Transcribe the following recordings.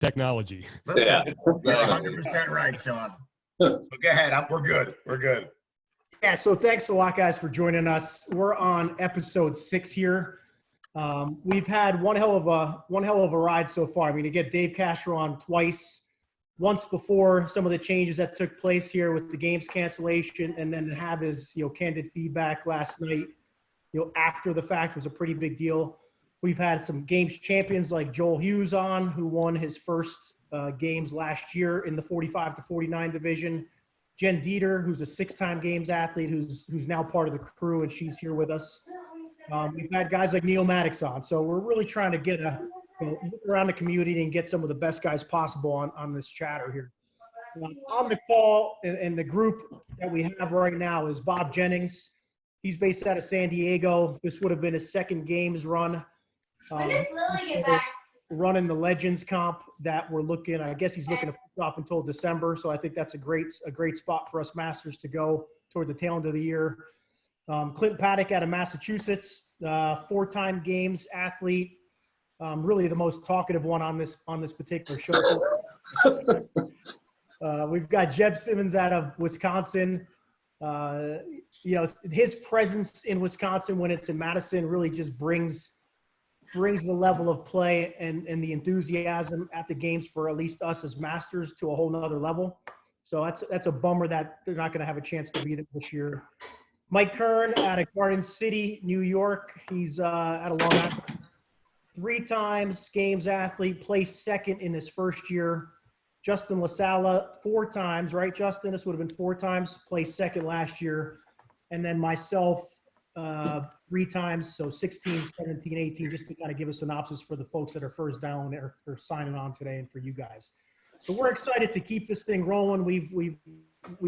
technology. Listen, you're 100% right, Sean. So go ahead. We're good. We're good. Yeah, so thanks a lot, guys, for joining us. We're on episode 6 here. We've had one hell of a ride so far. I mean, to get Dave Castro on twice, once before some of the changes that took place here with the games cancellation, and then to have his candid feedback last night, after the fact was a pretty big deal. We've had some games champions like Joel Hughes on, who won his first games last year in the 45 to 49 division. Jenn Dieter, who's a 6-time games athlete, who's now part of the crew, and she's here with us. We've had guys like Neil Maddox on, so we're really trying to get look around the community and get some of the best guys possible on this chatter here. On the call and the group that we have right now is Bob Jennings. He's based out of San Diego. This would have been his second games run. When does Lily get back? Running the Legends comp that we're looking. I guess he's looking to put off until December, so I think that's a great spot for us Masters to go toward the tail end of the year. Clint Paddock out of Massachusetts, 4-time games athlete, really the most talkative one on this particular show. We've got Jeb Simmons out of Wisconsin. His presence in Wisconsin when it's in Madison really just brings the level of play and the enthusiasm at the games for at least us as Masters to a whole nother level. So that's a bummer that they're not going to have a chance to be there this year. Mike Kern out of Garden City, New York. He's out of Long Island. 3 times games athlete, placed second in his first year. Justin LaSala, 4 times, right, Justin? This would have been 4 times, placed second last year. And then myself, 3 times, so 16, 17, 18, just to kind of give a synopsis for the folks that are first down or signing on today and for you guys. So we're excited to keep this thing rolling. We've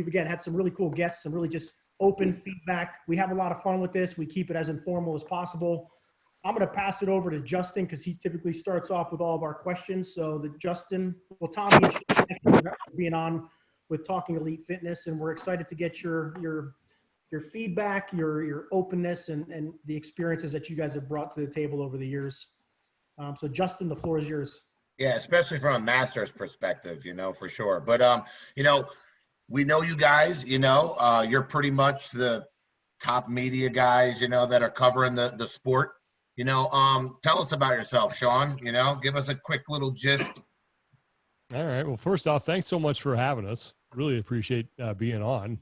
again had some really cool guests, some really just open feedback. We have a lot of fun with this. We keep it as informal as possible. I'm going to pass it over to Justin because he typically starts off with all of our questions. So Tommy is being on with Talking Elite Fitness, and we're excited to get your feedback, your openness, and the experiences that you guys have brought to the table over the years. So Justin, the floor is yours. Yeah, especially from a Masters perspective, for sure. But, we know you guys, you're pretty much the top media guys, that are covering the sport. Tell us about yourself, Sean, give us a quick little gist. All right. Well, first off, thanks so much for having us. Really appreciate being on.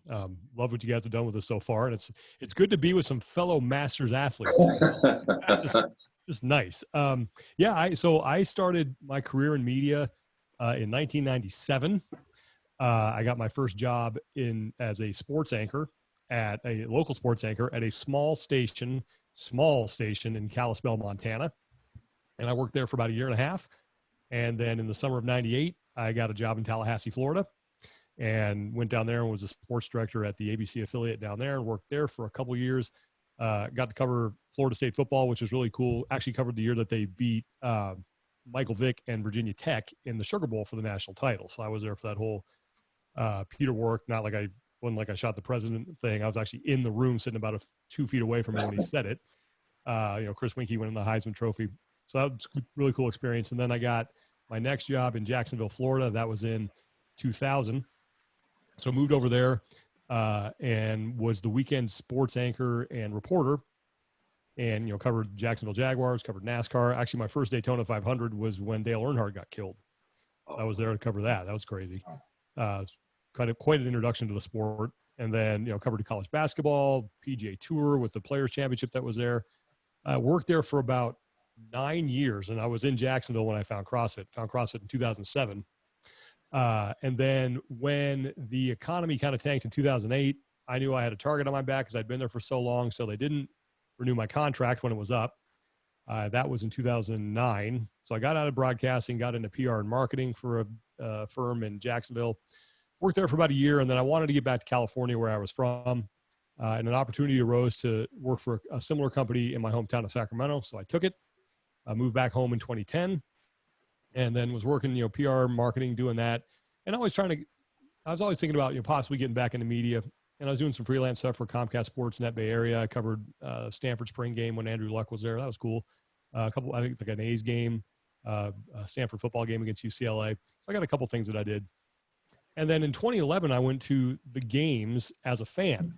Love what you guys have done with us so far. And it's good to be with some fellow Masters athletes. Just nice. I started my career in media in 1997. I got my first job as a sports anchor at a local sports anchor at a small station in Kalispell, Montana. And I worked there for about 1.5 years. And then in the summer of 98, I got a job in Tallahassee, Florida, and went down there and was a sports director at the ABC affiliate down there and worked there for a couple of years. Got to cover Florida State football, which was really cool. Actually covered the year that they beat Michael Vick and Virginia Tech in the Sugar Bowl for the national title. So I was there for that whole Peter Warwick, wasn't like I shot the president thing. I was actually in the room sitting about 2 feet away from him when he said it. Chris Winkie winning the Heisman Trophy. So that was a really cool experience. And then I got my next job in Jacksonville, Florida. That was in 2000. So moved over there and was the weekend sports anchor and reporter, and covered Jacksonville Jaguars, covered NASCAR. Actually, my first Daytona 500 was when Dale Earnhardt got killed. So I was there to cover that. That was crazy. Kind of quite an introduction to the sport. And then covered college basketball, PGA Tour with the Players Championship that was there. I worked there for about 9 years, and I was in Jacksonville when I found CrossFit. Found CrossFit in 2007. And then when the economy kind of tanked in 2008, I knew I had a target on my back because I'd been there for so long. So they didn't renew my contract when it was up. That was in 2009. So I got out of broadcasting, got into PR and marketing for a firm in Jacksonville. Worked there for about 1 year, and then I wanted to get back to California where I was from. And an opportunity arose to work for a similar company in my hometown of Sacramento. So I took it. I moved back home in 2010. And then was working, PR, marketing, doing that. And I was always thinking about, possibly getting back into media. And I was doing some freelance stuff for Comcast Sports Net Bay Area. I covered Stanford spring game when Andrew Luck was there. That was cool. I think like an A's game. a Stanford football game against UCLA. So I got a couple things that I did. And then in 2011, I went to the games as a fan.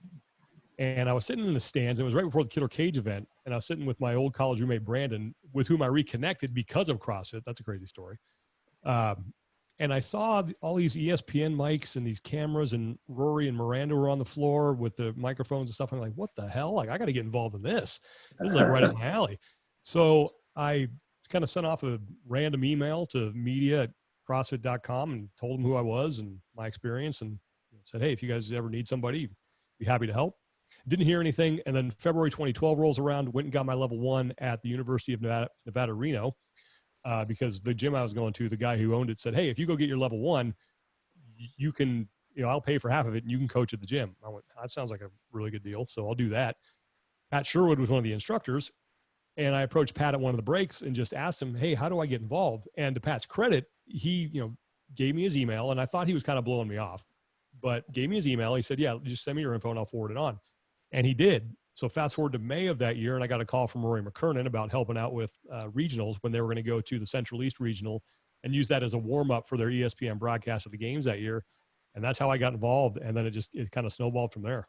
And I was sitting in the stands. It was right before the Killer Cage event. And I was sitting with my old college roommate, Brandon, with whom I reconnected because of CrossFit. That's a crazy story. And I saw all these ESPN mics and these cameras, and Rory and Miranda were on the floor with the microphones and stuff. I'm like, what the hell? Like, I got to get involved in this. This is like right up my alley. So I kind of sent off a random email to media@crossfit.com and told them who I was and my experience, and said, hey, if you guys ever need somebody, be happy to help. Didn't hear anything. And then February 2012 rolls around, went and got my level 1 at the University of Nevada, Reno. Because the gym I was going to, the guy who owned it said, hey, if you go get your level 1, you can, I'll pay for half of it and you can coach at the gym. I went, that sounds like a really good deal. So I'll do that. Pat Sherwood was one of the instructors. And I approached Pat at one of the breaks and just asked him, hey, how do I get involved? And to Pat's credit, he, gave me his email, and I thought he was kind of blowing me off, but gave me his email. He said, yeah, just send me your info and I'll forward it on. And he did. So fast forward to May of that year, and I got a call from Rory McKernan about helping out with regionals when they were going to go to the Central East Regional and use that as a warm-up for their ESPN broadcast of the games that year. And that's how I got involved. And then it kind of snowballed from there.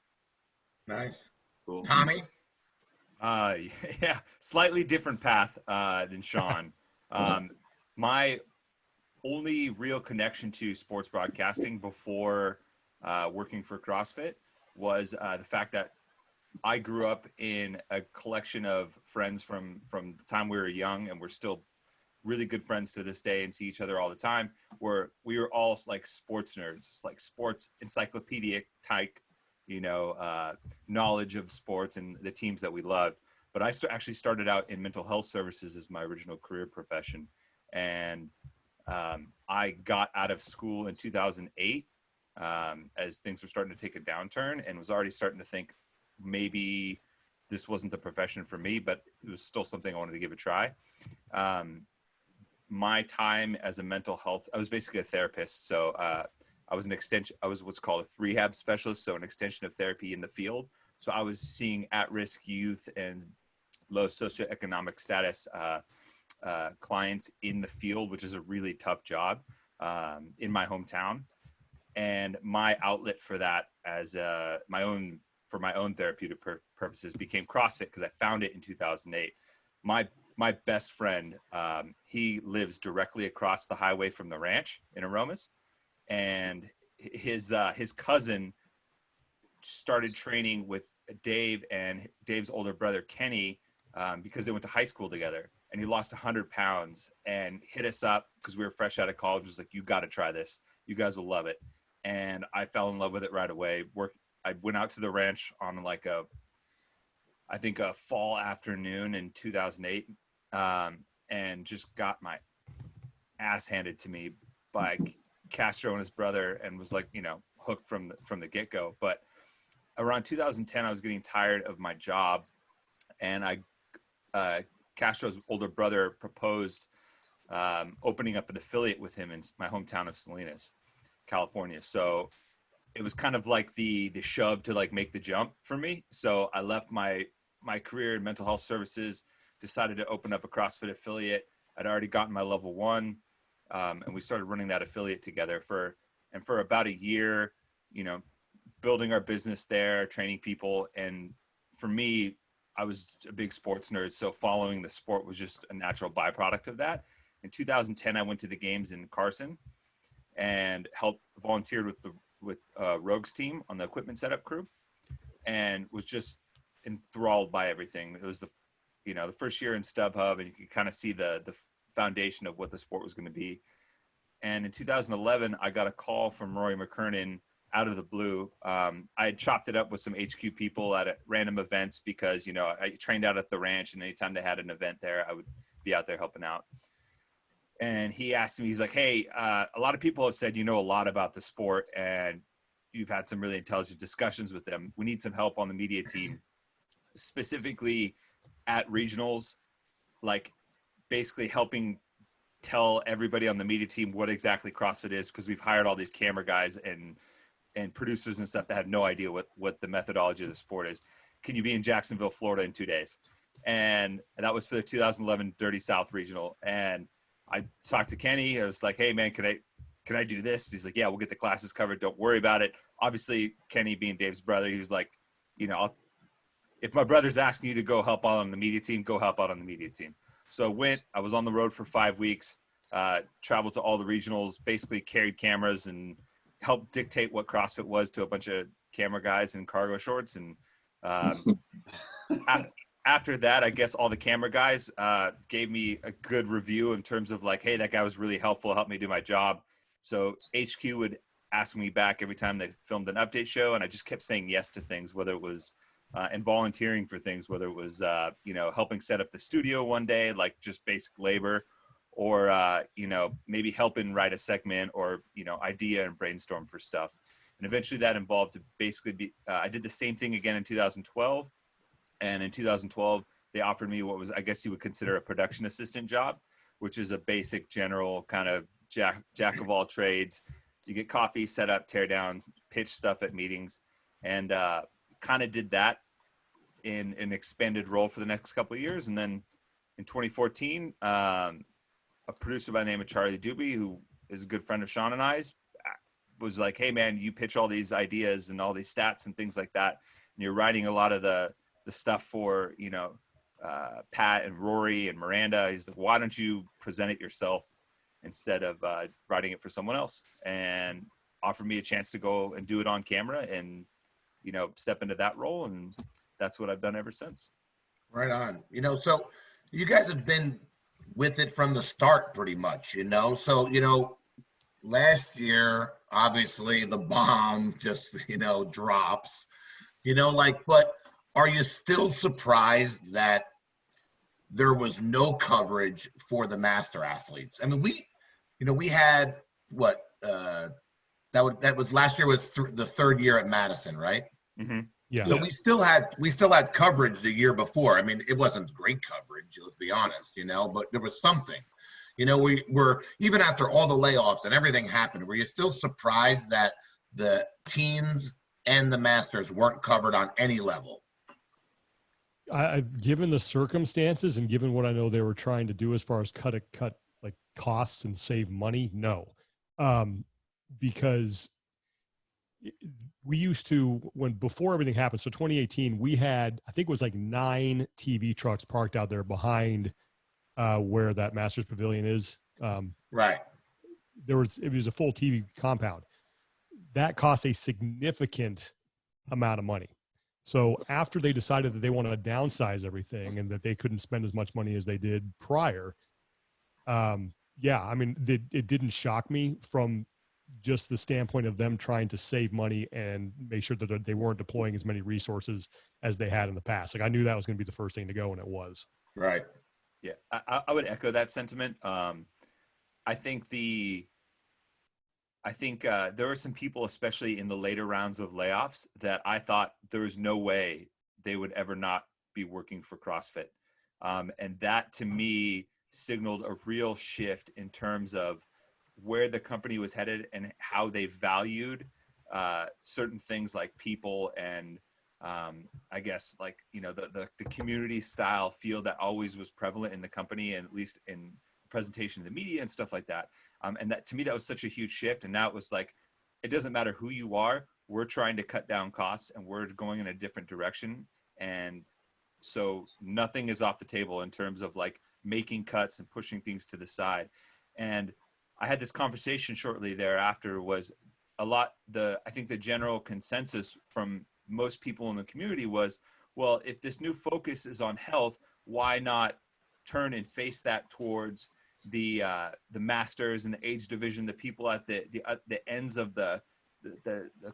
Nice. Cool. Tommy? Yeah, slightly different path than Sean. My only real connection to sports broadcasting before working for CrossFit was the fact that I grew up in a collection of friends from the time we were young, and we're still really good friends to this day and see each other all the time, where we were all like sports nerds. It's like sports encyclopedic type, knowledge of sports and the teams that we loved. But I actually started out in mental health services as my original career profession. And I got out of school in 2008 as things were starting to take a downturn, and was already starting to think, maybe this wasn't the profession for me, but it was still something I wanted to give a try. My time as a mental health, I was basically a therapist. So I was what's called a rehab specialist. So an extension of therapy in the field. So I was seeing at-risk youth and low socioeconomic status clients in the field, which is a really tough job in my hometown. And my outlet for that as for my own therapeutic purposes became CrossFit, because I found it in 2008. My best friend, he lives directly across the highway from the ranch in Aromas, and his cousin started training with Dave and Dave's older brother Kenny because they went to high school together, and he lost 100 pounds and hit us up because we were fresh out of college. Was like, you got to try this. You guys will love it. And I fell in love with it right away. I went out to the ranch on I think a fall afternoon in 2008, and just got my ass handed to me by Castro and his brother, and was like, hooked from the get-go. But around 2010, I was getting tired of my job, and Castro's older brother proposed opening up an affiliate with him in my hometown of Salinas, California. So it was kind of like the shove to like make the jump for me. So I left my career in mental health services, decided to open up a CrossFit affiliate. I'd already gotten my level 1, and we started running that affiliate together for about a year, building our business there, training people. And for me, I was a big sports nerd, so following the sport was just a natural byproduct of that. In 2010, I went to the games in Carson and volunteered with Rogue's team on the equipment setup crew, and was just enthralled by everything. It was the first year in StubHub, and you could kind of see the foundation of what the sport was going to be. And in 2011, I got a call from Rory McKernan out of the blue. I had chopped it up with some HQ people at random events because, I trained out at the ranch, and anytime they had an event there, I would be out there helping out. And he asked me, he's like, hey, a lot of people have said, a lot about the sport, and you've had some really intelligent discussions with them. We need some help on the media team, specifically at regionals, like basically helping tell everybody on the media team what exactly CrossFit is, because we've hired all these camera guys and producers and stuff that have no idea what the methodology of the sport is. Can you be in Jacksonville, Florida in 2 days? And that was for the 2011 Dirty South Regional. And I talked to Kenny. I was like, hey man, can I do this? He's like, yeah, we'll get the classes covered. Don't worry about it. Obviously, Kenny being Dave's brother, he was like, if my brother's asking you to go help out on the media team, go help out on the media team. So I was on the road for 5 weeks, traveled to all the regionals, basically carried cameras and helped dictate what CrossFit was to a bunch of camera guys in cargo shorts. And after that, I guess all the camera guys gave me a good review in terms of like, hey, that guy was really helpful, helped me do my job. So HQ would ask me back every time they filmed an update show, and I just kept saying yes to things, whether it was and volunteering for things, whether it was helping set up the studio one day, like just basic labor, or maybe helping write a segment or idea and brainstorm for stuff. And eventually that involved to basically I did the same thing again in 2012. And in 2012, they offered me what was, I guess you would consider a production assistant job, which is a basic general kind of jack of all trades. You get coffee, set up, tear down, pitch stuff at meetings, and kind of did that in an expanded role for the next couple of years. And then in 2014, a producer by the name of Charlie Doobie, who is a good friend of Sean and I's, was like, hey man, you pitch all these ideas and all these stats and things like that, and you're writing a lot of the stuff for Pat and Rory and Miranda. He's like, why don't you present it yourself instead of writing it for someone else? And offered me a chance to go and do it on camera and step into that role, and that's what I've done ever since. Right on. So you guys have been with it from the start pretty much, so last year obviously the bomb just drops, but are you still surprised that there was no coverage for the master athletes? I mean, we had what that was last year was the third year at Madison, right? Mm-hmm. Yeah. So we still had coverage the year before. I mean, it wasn't great coverage, let's be honest, but there was something. We were, even after all the layoffs and everything happened, were you still surprised that the teens and the masters weren't covered on any level? Given the circumstances and given what I know they were trying to do as far as cut like costs and save money, no. Because we used to, before everything happened, so 2018, we had, I think it was like 9 TV trucks parked out there behind where that Masters Pavilion is. Right. It was a full TV compound. That cost a significant amount of money. So after they decided that they wanted to downsize everything and that they couldn't spend as much money as they did prior, I mean, it didn't shock me from just the standpoint of them trying to save money and make sure that they weren't deploying as many resources as they had in the past. Like I knew that was going to be the first thing to go, and it was. Right. Yeah, I would echo that sentiment. I think there were some people, especially in the later rounds of layoffs, that I thought there was no way they would ever not be working for CrossFit. And that to me signaled a real shift in terms of where the company was headed and how they valued certain things like people and I guess like, the community style feel that always was prevalent in the company, and at least in presentation of the media and stuff like that. And that to me, that was such a huge shift. And now it was like, it doesn't matter who you are, we're trying to cut down costs and we're going in a different direction. And so nothing is off the table in terms of like making cuts and pushing things to the side. And I had this conversation shortly thereafter was I think the general consensus from most people in the community was, well, if this new focus is on health, why not turn and face that towards the masters and the age division, the people at the ends of the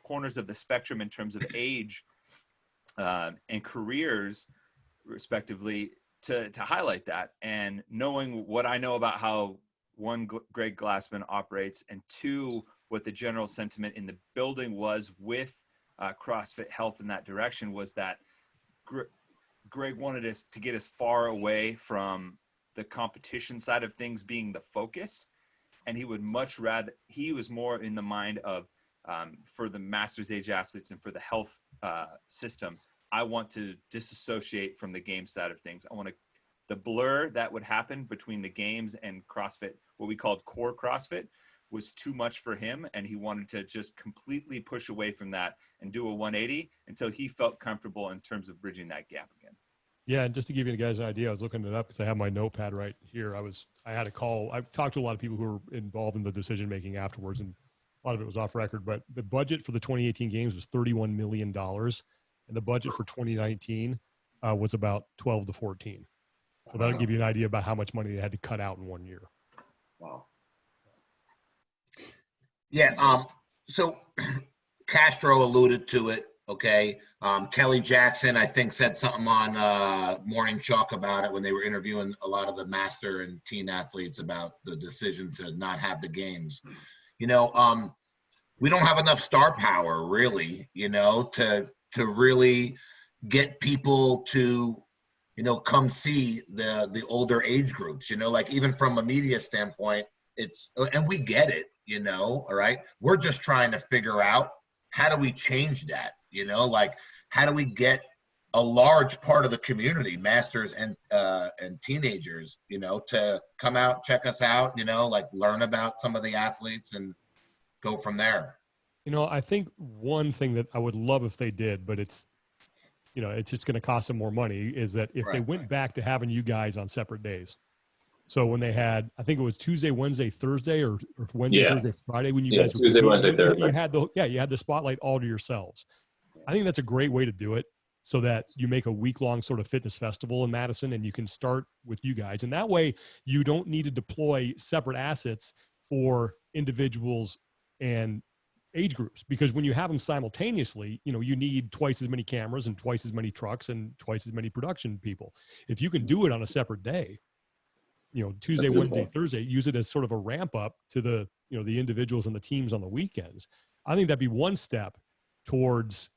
corners of the spectrum in terms of age and careers respectively, to highlight that. And knowing what I know about how one, Greg Glassman operates, and two, what the general sentiment in the building was with CrossFit Health in that direction, was that Greg wanted us to get as far away from the competition side of things being the focus. And he would much rather, he was more in the mind of, for the master's age athletes and for the health system, I want to disassociate from the game side of things. I want to the blur that would happen between the games and CrossFit, what we called core CrossFit, was too much for him, and he wanted to just completely push away from that and do a 180 until he felt comfortable in terms of bridging that gap again. Yeah, and just to give you guys an idea, I was looking it up because I have my notepad right here. I had a call. I talked to a lot of people who were involved in the decision making afterwards, and a lot of it was off record. But the budget for the 2018 games was $31 million, and the budget for 2019 was about 12 to 14. So that'll give you an idea about how much money they had to cut out in 1 year. Wow. Yeah. So Castro alluded to it. Okay. Kelly Jackson, I think, said something on Morning Chalk about it when they were interviewing a lot of the master and teen athletes about the decision to not have the games. We don't have enough star power, really, to really get people to, come see the older age groups, like even from a media standpoint, and we get it, all right. We're just trying to figure out how do we change that, how do we get a large part of the community, masters and teenagers, to come out, check us out, learn about some of the athletes and go from there. I think one thing that I would love if they did, but it's just going to cost them more money, is that if they went back to having you guys on separate days. So when they had, I think it was Tuesday, Wednesday, Thursday, or Wednesday, Thursday, Friday, when you guys were Tuesday, Wednesday, Thursday. You had the spotlight all to yourselves. I think that's a great way to do it, so that you make a week-long sort of fitness festival in Madison, and you can start with you guys. And that way you don't need to deploy separate assets for individuals and age groups, because when you have them simultaneously, you need twice as many cameras and twice as many trucks and twice as many production people. If you can do it on a separate day, Tuesday, Wednesday, Thursday, use it as sort of a ramp up to the individuals and the teams on the weekends. I think that'd be one step towards,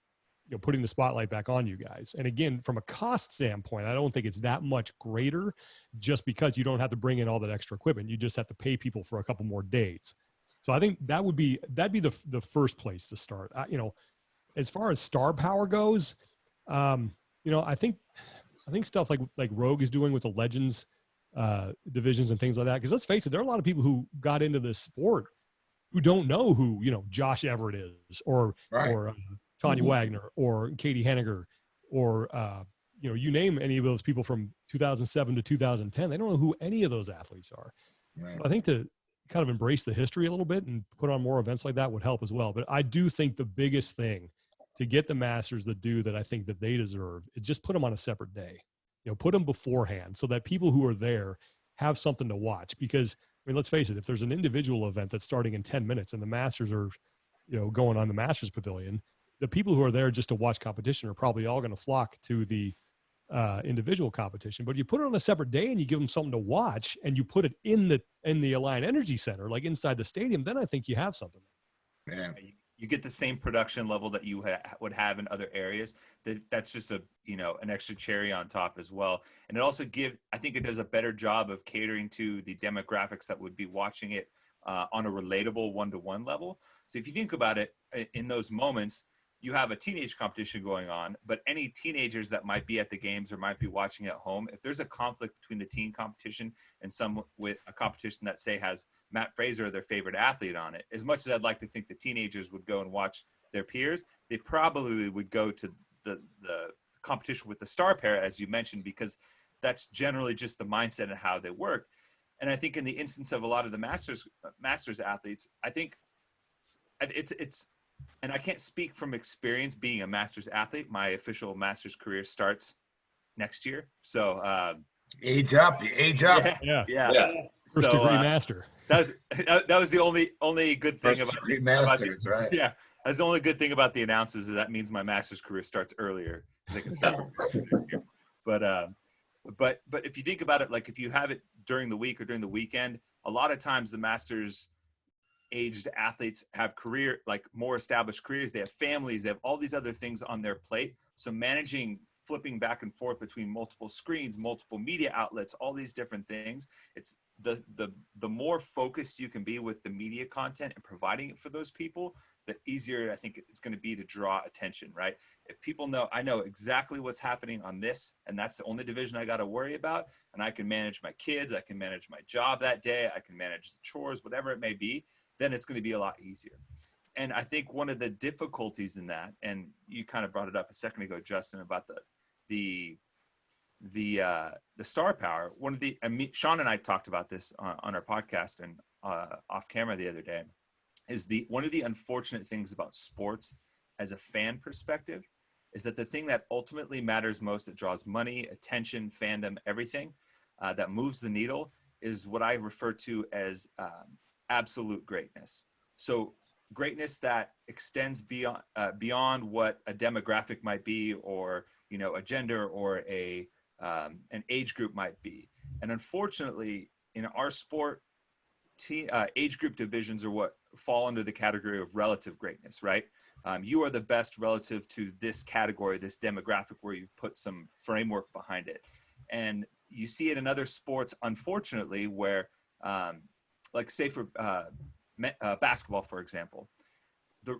putting the spotlight back on you guys. And again, from a cost standpoint, I don't think it's that much greater, just because you don't have to bring in all that extra equipment. You just have to pay people for a couple more days. So I think that'd be the first place to start. As far as star power goes, I think stuff like Rogue is doing with the Legends divisions and things like that. Because let's face it, there are a lot of people who got into this sport who don't know who Josh Everett is, or Tanya Wagner, or Katie Henniger, or you name any of those people from 2007 to 2010. They don't know who any of those athletes are. Right. So I think to kind of embrace the history a little bit and put on more events like that would help as well. But I do think the biggest thing to get the Masters the due that I think that they deserve is just put them on a separate day. Put them beforehand so that people who are there have something to watch. Because, let's face it, if there's an individual event that's starting in 10 minutes and the Masters are, going on the Masters Pavilion, the people who are there just to watch competition are probably all going to flock to the individual competition. But if you put it on a separate day and you give them something to watch, and you put it in the Alliant Energy Center, like inside the stadium, then I think you have something. Yeah. You get the same production level that you would have in other areas. That's just an extra cherry on top as well. And it also I think it does a better job of catering to the demographics that would be watching it on a relatable one-to-one level. So if you think about it, in those moments, you have a teenage competition going on, but any teenagers that might be at the games or might be watching at home, if there's a conflict between the teen competition and some with a competition that, say, has Matt Fraser, their favorite athlete, on it, as much as I'd like to think the teenagers would go and watch their peers, they probably would go to the competition with the star pair, as you mentioned, because that's generally just the mindset and how they work. And I think in the instance of a lot of the masters athletes, I think it's and I can't speak from experience being a Masters athlete. My official Masters career starts next year. So age up. Yeah. First degree master. That was the only good thing First about degree masters, right? Yeah. That's the only good thing about the announcers, is that means my Masters career starts earlier, because I can start but if you think about it, like if you have it during the week or during the weekend, a lot of times the Masters aged athletes have more established careers. They have families. They have all these other things on their plate. So managing flipping back and forth between multiple screens, multiple media outlets, all these different things. It's the more focused you can be with the media content and providing it for those people, the easier I think it's going to be to draw attention, right? If people know, I know exactly what's happening on this, and that's the only division I got to worry about, and I can manage my kids, I can manage my job that day, I can manage the chores, whatever it may be, then it's going to be a lot easier. And I think one of the difficulties in that, and you kind of brought it up a second ago, Justin, about the star power. Sean and I talked about this on our podcast and off camera the other day, is one of the unfortunate things about sports as a fan perspective is that the thing that ultimately matters most, that draws money, attention, fandom, everything that moves the needle, is what I refer to as absolute greatness. So greatness that extends beyond what a demographic might be, or a gender, or an age group might be. And unfortunately, in our sport, age group divisions are what fall under the category of relative greatness, right? You are the best relative to this category, this demographic, where you've put some framework behind it. And you see it in other sports, unfortunately, where, like say for basketball, for example,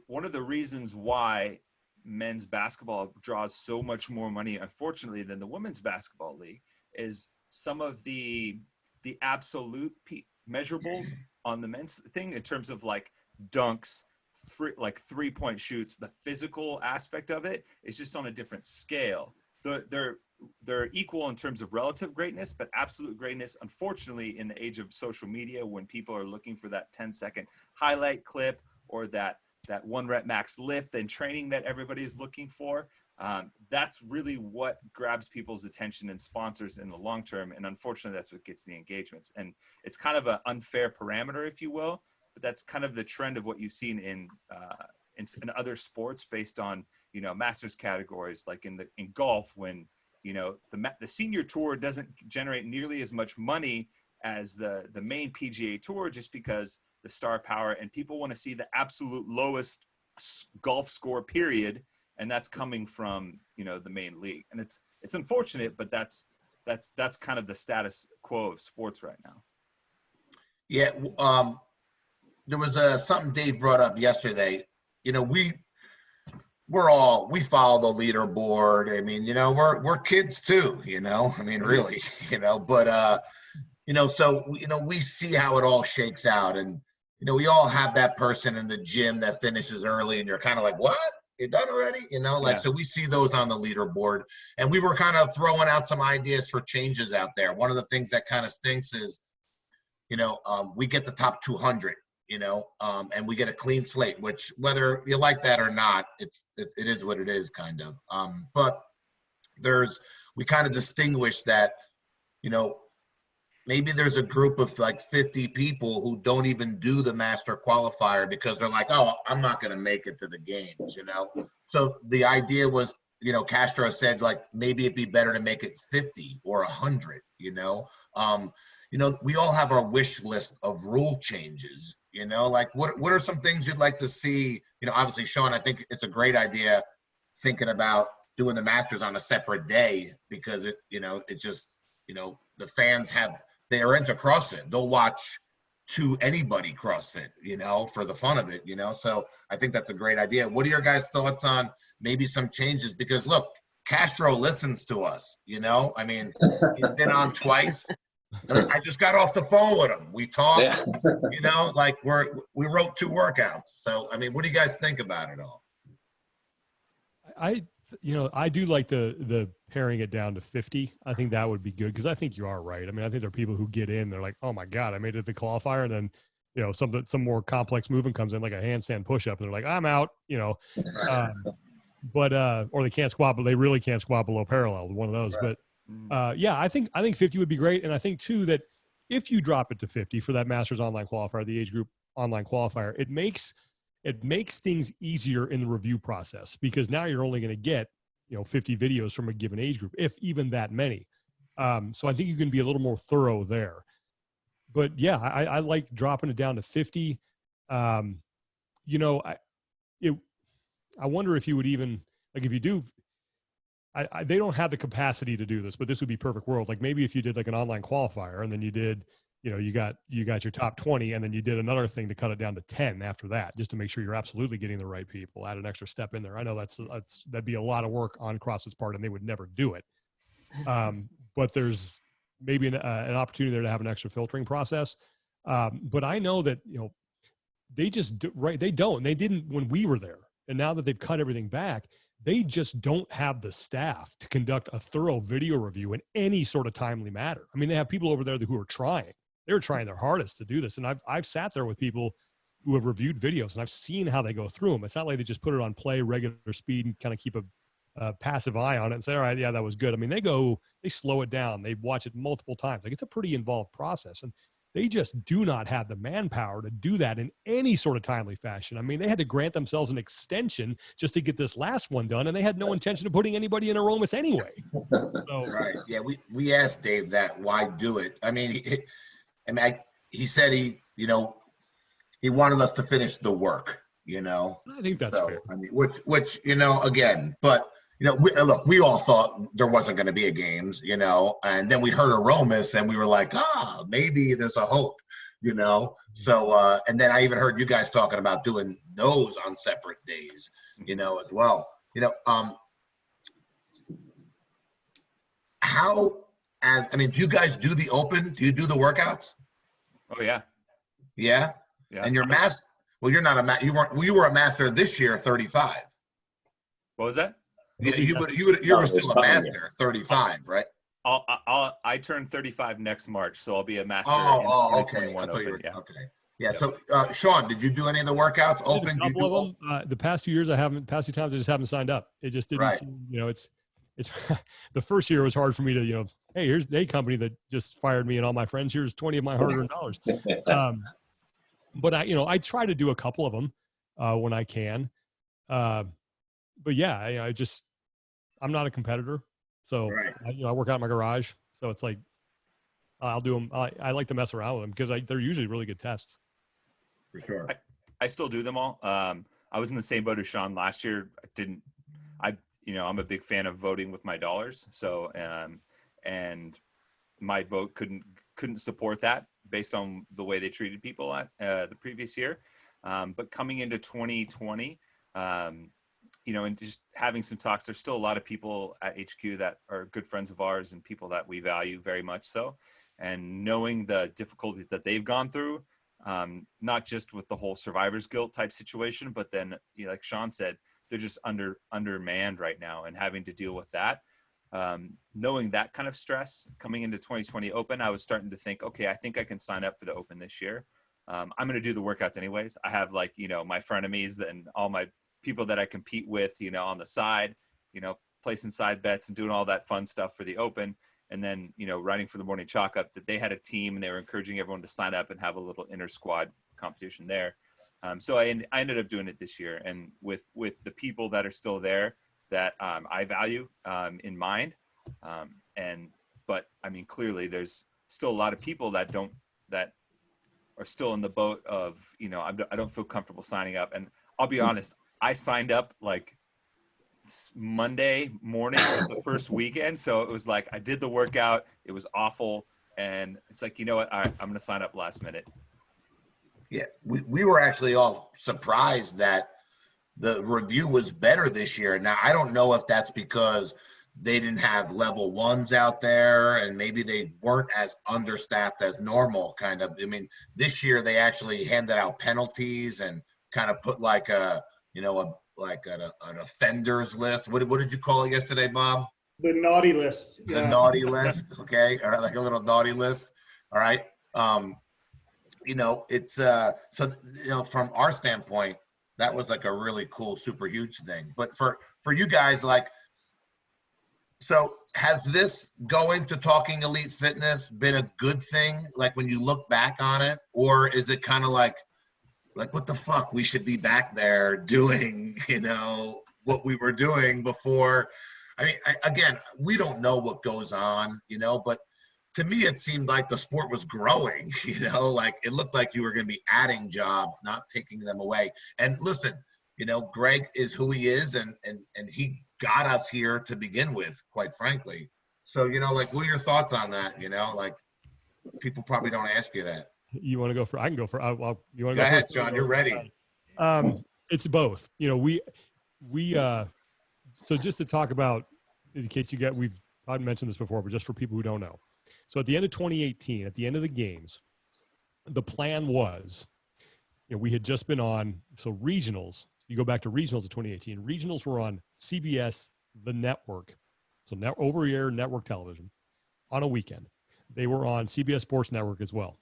one of the reasons why men's basketball draws so much more money, unfortunately, than the women's basketball league is some of the absolute measurables on the men's thing in terms of like dunks, three-point shoots. The physical aspect of it is just on a different scale. They're equal in terms of relative greatness, but absolute greatness, unfortunately, in the age of social media, when people are looking for that 10-second highlight clip, or that 1 rep max lift and training that everybody is looking for, that's really what grabs people's attention and sponsors in the long term. And unfortunately, that's what gets the engagements. And it's kind of an unfair parameter, if you will, but that's kind of the trend of what you've seen in other sports based on, masters categories, like in golf, when, the senior tour doesn't generate nearly as much money as the main PGA tour, just because the star power, and people want to see the absolute lowest golf score period. And that's coming from, the main league. And it's unfortunate, but that's kind of the status quo of sports right now. Yeah. There was something Dave brought up yesterday. We follow the leaderboard. I mean, we're kids too, I mean, really, but, so, we see how it all shakes out. And, we all have that person in the gym that finishes early, and you're kind of like, what? You're done already? Yeah. So we see those on the leaderboard, and we were kind of throwing out some ideas for changes out there. One of the things that kind of stinks is, we get the top 200, and we get a clean slate, which, whether you like that or not, it is what it is, kind of. But we kind of distinguish that, maybe there's a group of like 50 people who don't even do the master qualifier because they're like, oh, I'm not going to make it to the games, So the idea was, Castro said, like, maybe it'd be better to make it 50 or 100, we all have our wish list of rule changes, like what are some things you'd like to see? Obviously, Sean, I think it's a great idea thinking about doing the Masters on a separate day, because it's just, the fans they are into CrossFit. They'll watch anybody CrossFit, for the fun of it, So I think that's a great idea. What are your guys' thoughts on maybe some changes? Because look, Castro listens to us, I mean, he's been on twice. I just got off the phone with him. We talked, like we wrote 2 workouts. So, I mean, what do you guys think about it all? I do like the paring it down to 50. I think that would be good, because I think you are right. I mean, I think there are people who get in, they're like, oh my God, I made it to the qualifier. And then, some more complex movement comes in, like a handstand push-up, and they're like, I'm out, or they can't squat, but they really can't squat below parallel, one of those. Right. But yeah, I think 50 would be great. And I think too, that if you drop it to 50 for that Masters online qualifier, the age group online qualifier, it makes things easier in the review process, because now you're only going to get, 50 videos from a given age group, if even that many. So I think you can be a little more thorough there. But yeah, I like dropping it down to 50. I wonder if you would even, like, if you do, they don't have the capacity to do this, but this would be perfect world. Like maybe if you did like an online qualifier and then you did, you got your top 20 and then you did another thing to cut it down to 10 after that, just to make sure you're absolutely getting the right people, add an extra step in there. I know that'd be a lot of work on CrossFit's part and they would never do it. But there's maybe an opportunity there to have an extra filtering process. But I know that, they just they didn't when we were there. And now that they've cut everything back, they just don't have the staff to conduct a thorough video review in any sort of timely manner. I mean, they have people over there who are trying. They're trying their hardest to do this. And I've sat there with people who have reviewed videos and I've seen how they go through them. It's not like they just put it on play, regular speed, and kind of keep a passive eye on it and say, all right, yeah, that was good. I mean, they slow it down. They watch it multiple times. Like it's a pretty involved process. And they just do not have the manpower to do that in any sort of timely fashion. I mean, they had to grant themselves an extension just to get this last one done, and they had no intention of putting anybody in Aromas anyway. So, right. Yeah, we asked Dave that, why do it? I mean, he said he wanted us to finish the work, I think that's fair. I mean, which again, but we all thought there wasn't going to be a games, and then we heard Aromas and we were like, maybe there's a hope, So, and then I even heard you guys talking about doing those on separate days, as well. Do you guys do the open? Do you do the workouts? Oh yeah. Yeah. Yeah. And you're you're not you were a master this year, 35. What was that? Yeah, you were still a master, 35, right? I turn 35 next March, so I'll be a master. Okay. Okay. Yeah. So, Sean, did you do any of the workouts? Open? A couple of them. The past 2 years, past 2 times, I just haven't signed up. It just didn't seem, it's the first year it was hard for me to, hey, here's a company that just fired me and all my friends. Here's 20 of my hard-earned dollars. But I try to do a couple of them when I can. But yeah, I'm not a competitor. So, I work out in my garage. So it's like, I'll do them. I like to mess around with them because they're usually really good tests. For sure. I still do them all. I was in the same boat as Sean last year. I'm a big fan of voting with my dollars. So, and my vote couldn't support that based on the way they treated people at the previous year. But coming into 2020, and just having some talks, there's still a lot of people at HQ that are good friends of ours and people that we value very much so. And knowing the difficulty that they've gone through, not just with the whole survivor's guilt type situation, but then, like Sean said, they're just undermanned right now and having to deal with that. Knowing that kind of stress coming into 2020 Open, I was starting to think, okay, I think I can sign up for the Open this year. I'm going to do the workouts anyways. I have my frenemies and all my people that I compete with, on the side, placing side bets and doing all that fun stuff for the Open. And then, writing for the Morning Chalk Up, that they had a team and they were encouraging everyone to sign up and have a little inter squad competition there. So I ended up doing it this year, and with the people that are still there that I value in mind. But I mean, clearly there's still a lot of people that are still in the boat of, I don't feel comfortable signing up. And I'll be honest, I signed up like Monday morning of the first weekend. So it was like, I did the workout. It was awful. And it's like, you know what? All right, I'm going to sign up last minute. Yeah. We were actually all surprised that the review was better this year. Now, I don't know if that's because they didn't have level ones out there and maybe they weren't as understaffed as normal kind of. I mean, this year they actually handed out penalties and kind of put like an offenders list. What did you call it yesterday, Bob? The naughty list. The naughty list. Okay. All right. Like a little naughty list. All right. It's from our standpoint, that was like a really cool, super huge thing. But for you guys, so has this going to Talking Elite Fitness been a good thing? Like when you look back on it, or is it kind of like what the fuck? We should be back there doing, what we were doing before. I mean, again, we don't know what goes on, but to me, it seemed like the sport was growing, like it looked like you were going to be adding jobs, not taking them away. And listen, Greg is who he is, and he got us here to begin with, quite frankly. So, like, what are your thoughts on that? Like, people probably don't ask you that. You want to go for? I can go for. You want to Go go ahead, first? Sean. You're ready. It's both. So just to talk about, in case I've mentioned this before, but just for people who don't know. So at the end of 2018, at the end of the games, the plan was, we had just been on, so regionals, you go back to regionals of 2018, regionals were on CBS, the network. So over-air network television on a weekend. They were on CBS Sports Network as well.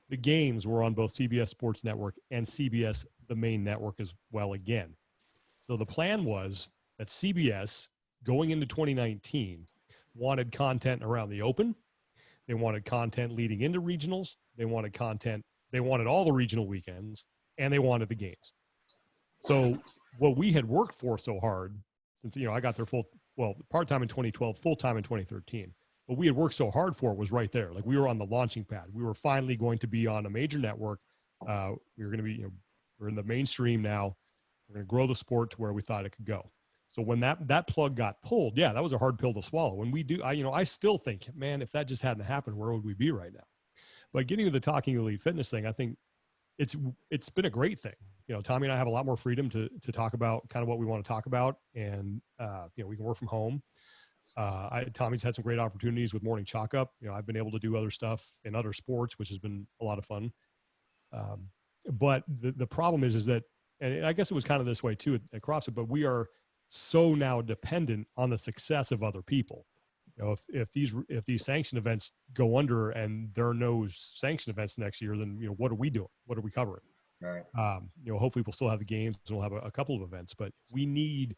The games were on both CBS Sports Network and CBS, the main network as well again. So the plan was that CBS, going into 2019, wanted content around the Open. They wanted content leading into regionals. They wanted all the regional weekends, and they wanted the games. So what we had worked for so hard, since, I got there part-time in 2012, full-time in 2013. What we had worked so hard for was right there. Like, we were on the launching pad. We were finally going to be on a major network. We were going to be, we're in the mainstream now. We're going to grow the sport to where we thought it could go. So when that plug got pulled, yeah, that was a hard pill to swallow. When we do, I still think, man, if that just hadn't happened, where would we be right now? But getting to the Talking Elite Fitness thing, I think it's been a great thing. Tommy and I have a lot more freedom to talk about kind of what we want to talk about, and we can work from home. Tommy's had some great opportunities with Morning Chalk Up. I've been able to do other stuff in other sports, which has been a lot of fun. But the problem is that, and I guess it was kind of this way too at CrossFit, but we are so now dependent on the success of other people. If these sanction events go under and there are no sanction events next year, then what are we doing? What are we covering? Right. Hopefully we'll still have the games and we'll have a couple of events, but we need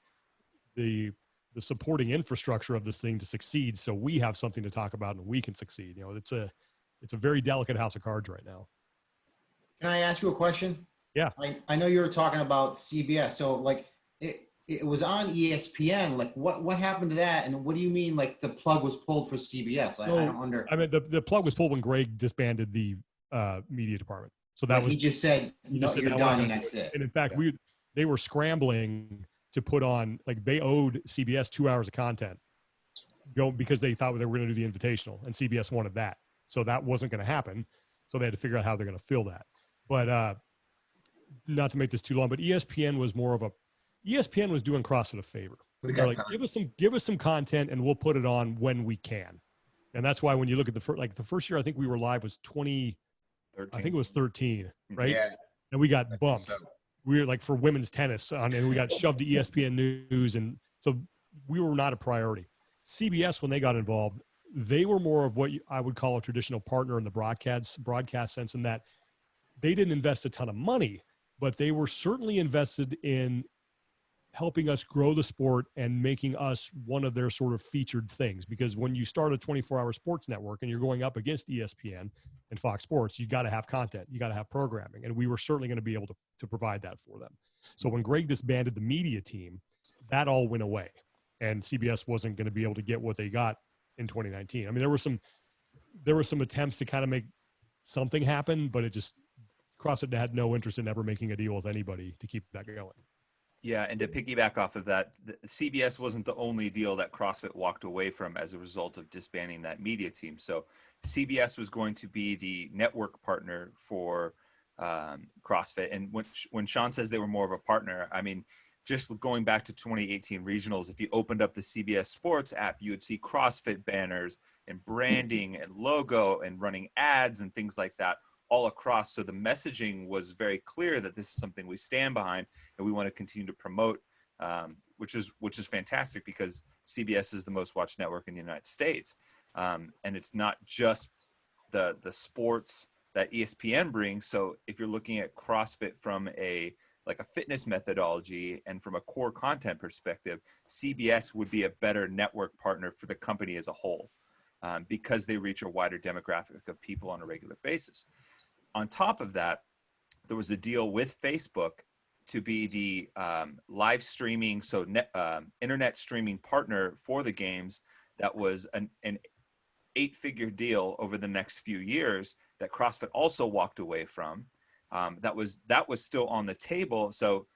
the supporting infrastructure of this thing to succeed, so we have something to talk about and we can succeed. It's a very delicate house of cards right now. Can I ask you a question? Yeah. I know you were talking about CBS. So like it was on ESPN. Like what happened to that? And what do you mean like the plug was pulled for CBS? So, I don't under. I mean, the plug was pulled when Greg disbanded the media department. So that was, he just said, no, you're done and that's it. And in fact, they were scrambling to put on, like, they owed CBS 2 hours of content because they thought they were going to do the Invitational, and CBS wanted that. So that wasn't going to happen. So they had to figure out how they're going to fill that. But not to make this too long, but ESPN was doing CrossFit a favor. They're like, give us some content and we'll put it on when we can. And that's why when you look at the first year, I think we were live was 2013. I think it was 13, right? Yeah. And we got bumped. So. We were like for women's tennis and we got shoved to ESPN News. And so we were not a priority. CBS, when they got involved, they were more of what I would call a traditional partner in the broadcast sense, in that they didn't invest a ton of money, but they were certainly invested in helping us grow the sport and making us one of their sort of featured things. Because when you start a 24-hour sports network and you're going up against ESPN and Fox Sports, you got to have content, you got to have programming. And we were certainly going to be able to provide that for them. So when Greg disbanded the media team, that all went away. And CBS wasn't going to be able to get what they got in 2019. I mean, there were some attempts to kind of make something happen, but CrossFit had no interest in ever making a deal with anybody to keep that going. Yeah, and to piggyback off of that, CBS wasn't the only deal that CrossFit walked away from as a result of disbanding that media team. So CBS was going to be the network partner for CrossFit. And when Sean says they were more of a partner, I mean, just going back to 2018 regionals, if you opened up the CBS Sports app, you would see CrossFit banners and branding and logo and running ads and things like that all across. So the messaging was very clear that this is something we stand behind and we want to continue to promote, which is fantastic because CBS is the most watched network in the United States. And it's not just the sports that ESPN brings. So if you're looking at CrossFit from a fitness methodology and from a core content perspective, CBS would be a better network partner for the company as a whole because they reach a wider demographic of people on a regular basis. On top of that, there was a deal with Facebook to be the live streaming, internet streaming partner for the games. That was an 8-figure deal over the next few years that CrossFit also walked away from. That was still on the table. So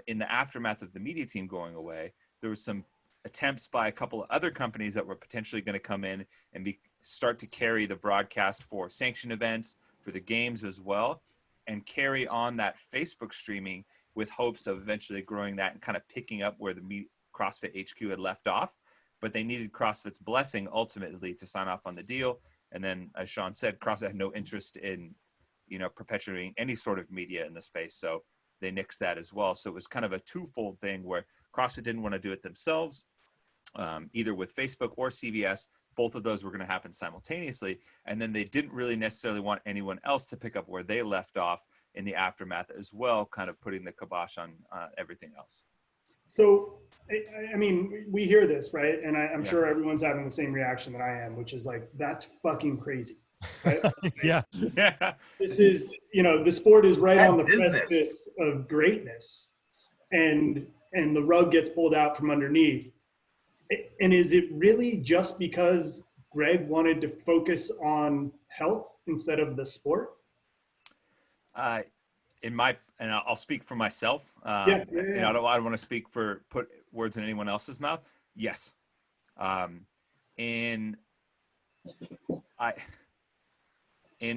in the aftermath of the media team going away, there was some attempts by a couple of other companies that were potentially going to come in and start to carry the broadcast for sanctioned events, for the games as well, and carry on that Facebook streaming with hopes of eventually growing that and kind of picking up where the CrossFit HQ had left off. But they needed CrossFit's blessing ultimately to sign off on the deal. And then, as Sean said, CrossFit had no interest in, perpetuating any sort of media in the space. So they nixed that as well. So it was kind of a twofold thing where CrossFit didn't want to do it themselves, either with Facebook or CBS. Both of those were going to happen simultaneously. And then they didn't really necessarily want anyone else to pick up where they left off in the aftermath as well, kind of putting the kibosh on everything else. So, I mean, we hear this, right? And I'm sure everyone's having the same reaction that I am, which is like, that's fucking crazy. Right? Yeah. This is, the sport is right on the precipice of greatness, and the rug gets pulled out from underneath. And is it really just because Greg wanted to focus on health instead of the sport? And I'll speak for myself. Yeah. I don't want to put words in anyone else's mouth. Yes. In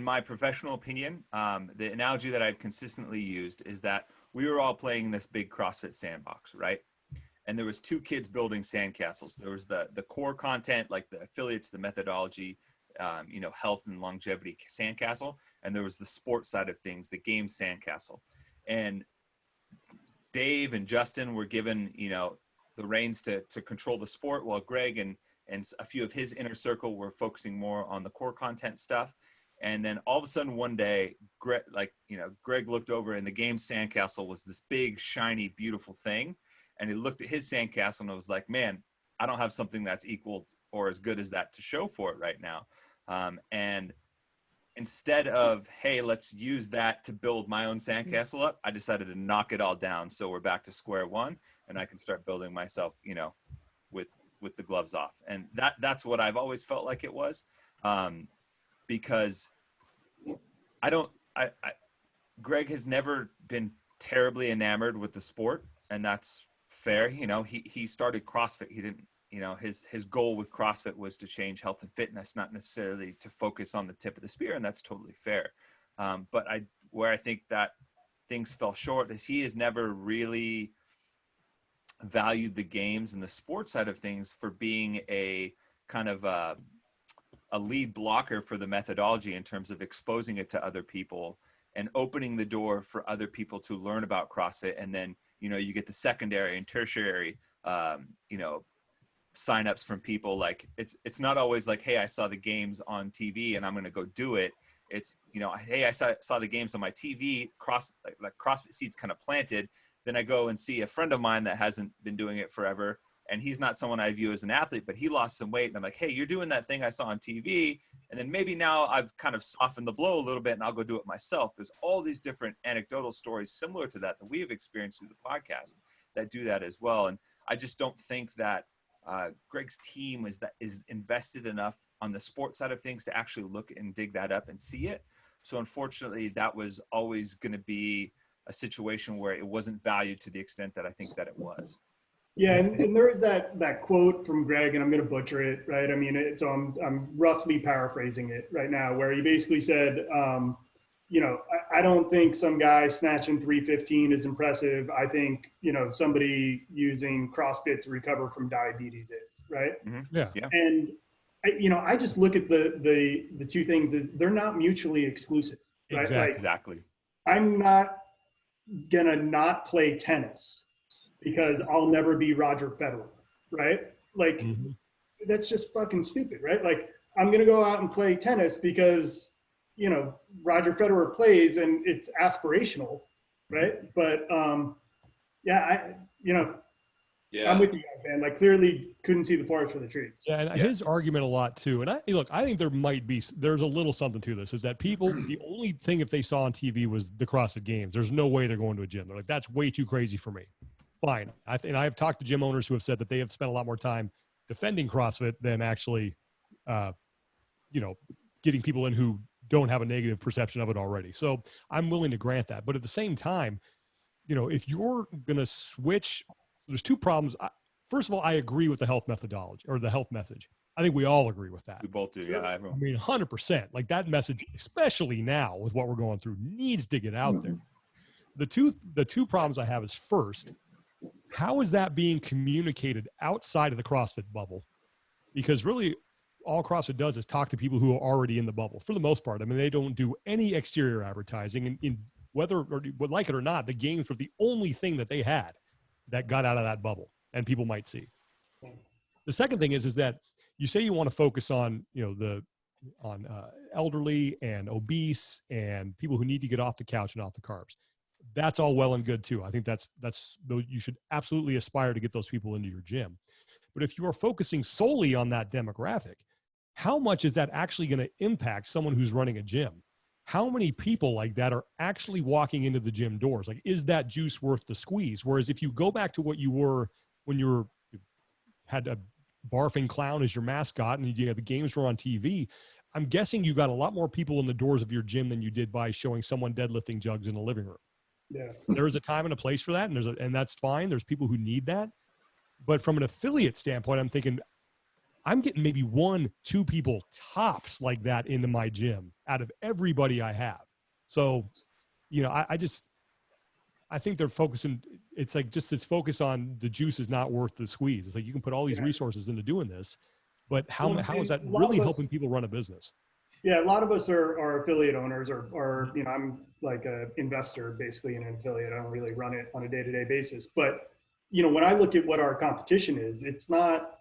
my professional opinion, the analogy that I've consistently used is that we were all playing this big CrossFit sandbox, right? And there was two kids building sandcastles. There was the core content, like the affiliates, the methodology, health and longevity sandcastle. And there was the sports side of things, the game sandcastle. And Dave and Justin were given, the reins to control the sport, while Greg and a few of his inner circle were focusing more on the core content stuff. And then all of a sudden one day, Greg looked over and the game sandcastle was this big, shiny, beautiful thing. And he looked at his sandcastle and was like, man, I don't have something that's equal or as good as that to show for it right now. And instead of, hey, let's use that to build my own sandcastle up, I decided to knock it all down. So we're back to square one and I can start building myself, with the gloves off. And that's what I've always felt like it was. Because Greg has never been terribly enamored with the sport, and that's fair. He started CrossFit. He didn't, his goal with CrossFit was to change health and fitness, not necessarily to focus on the tip of the spear. And that's totally fair. But where I think that things fell short is he has never really valued the games and the sports side of things for being a kind of a lead blocker for the methodology in terms of exposing it to other people and opening the door for other people to learn about CrossFit. And then, you get the secondary and tertiary, signups from people. Like it's not always like, hey, I saw the games on TV and I'm going to go do it. It's, hey, I saw the games on my TV, like CrossFit seeds kind of planted. Then I go and see a friend of mine that hasn't been doing it forever. And he's not someone I view as an athlete, but he lost some weight. And I'm like, hey, you're doing that thing I saw on TV. And then maybe now I've kind of softened the blow a little bit and I'll go do it myself. There's all these different anecdotal stories similar to that we have experienced through the podcast that do that as well. And I just don't think that Greg's team is invested enough on the sports side of things to actually look and dig that up and see it. So unfortunately, that was always going to be a situation where it wasn't valued to the extent that I think that it was. Yeah, and there is that quote from Greg, and I'm going to butcher it, right? I mean, I'm roughly paraphrasing it right now, where he basically said, I don't think some guy snatching 315 is impressive. I think, somebody using CrossFit to recover from diabetes is, right? Mm-hmm. Yeah. And I just look at the two things as they're not mutually exclusive, right? Exactly. I'm not gonna not play tennis because I'll never be Roger Federer, right? Like, that's just fucking stupid, right? Like, I'm going to go out and play tennis because, Roger Federer plays and it's aspirational, right? But, I'm with you guys, man. Like, clearly couldn't see the forest for the trees. Yeah, and his argument a lot too. And I think there's a little something to this, is that people, the only thing if they saw on TV was the CrossFit Games. There's no way they're going to a gym. They're like, that's way too crazy for me. Fine. I've talked to gym owners who have said that they have spent a lot more time defending CrossFit than actually, getting people in who don't have a negative perception of it already. So I'm willing to grant that. But at the same time, if you're going to switch, so there's two problems. first of all, I agree with the health methodology or the health message. I think we all agree with that. We both do. Yeah. I Everyone. mean, 100%. Like that message, especially now with what we're going through, needs to get out there. The two problems I have is, first, how is that being communicated outside of the CrossFit bubble? Because really all CrossFit does is talk to people who are already in the bubble for the most part. I mean, they don't do any exterior advertising, and in whether or would like it or not, the games were the only thing that they had that got out of that bubble and people might see. The second thing is that you say you want to focus on, elderly and obese and people who need to get off the couch and off the carbs. That's all well and good too. I think that's you should absolutely aspire to get those people into your gym. But if you are focusing solely on that demographic, how much is that actually going to impact someone who's running a gym? How many people like that are actually walking into the gym doors? Like, is that juice worth the squeeze? Whereas if you go back to what you were when you had a barfing clown as your mascot and you had the games were on TV, I'm guessing you got a lot more people in the doors of your gym than you did by showing someone deadlifting jugs in the living room. Yeah. There is a time and a place for that, and that's fine. There's people who need that. But from an affiliate standpoint, I'm thinking I'm getting maybe 1-2 people tops like that into my gym out of everybody I have. So, I think they're focusing. It's like it's focus on the juice is not worth the squeeze. It's like you can put all these resources into doing this, but how is that really helping people run a business? Yeah, a lot of us are affiliate owners, or I'm like an investor basically in an affiliate. I don't really run it on a day-to-day basis, but when I look at what our competition is, it's not,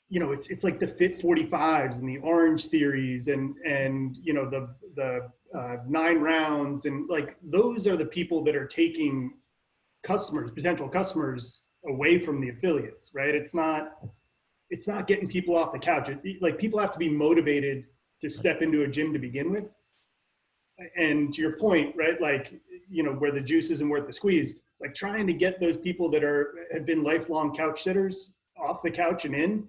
it's like the Fit 45s and the Orange Theories and the 9 rounds, and like those are the people that are taking potential customers away from the affiliates, right? It's not getting people off the couch. Like people have to be motivated to step into a gym to begin with. And to your point, right? Like, where the juice isn't worth the squeeze, like trying to get those people that have been lifelong couch sitters off the couch and in,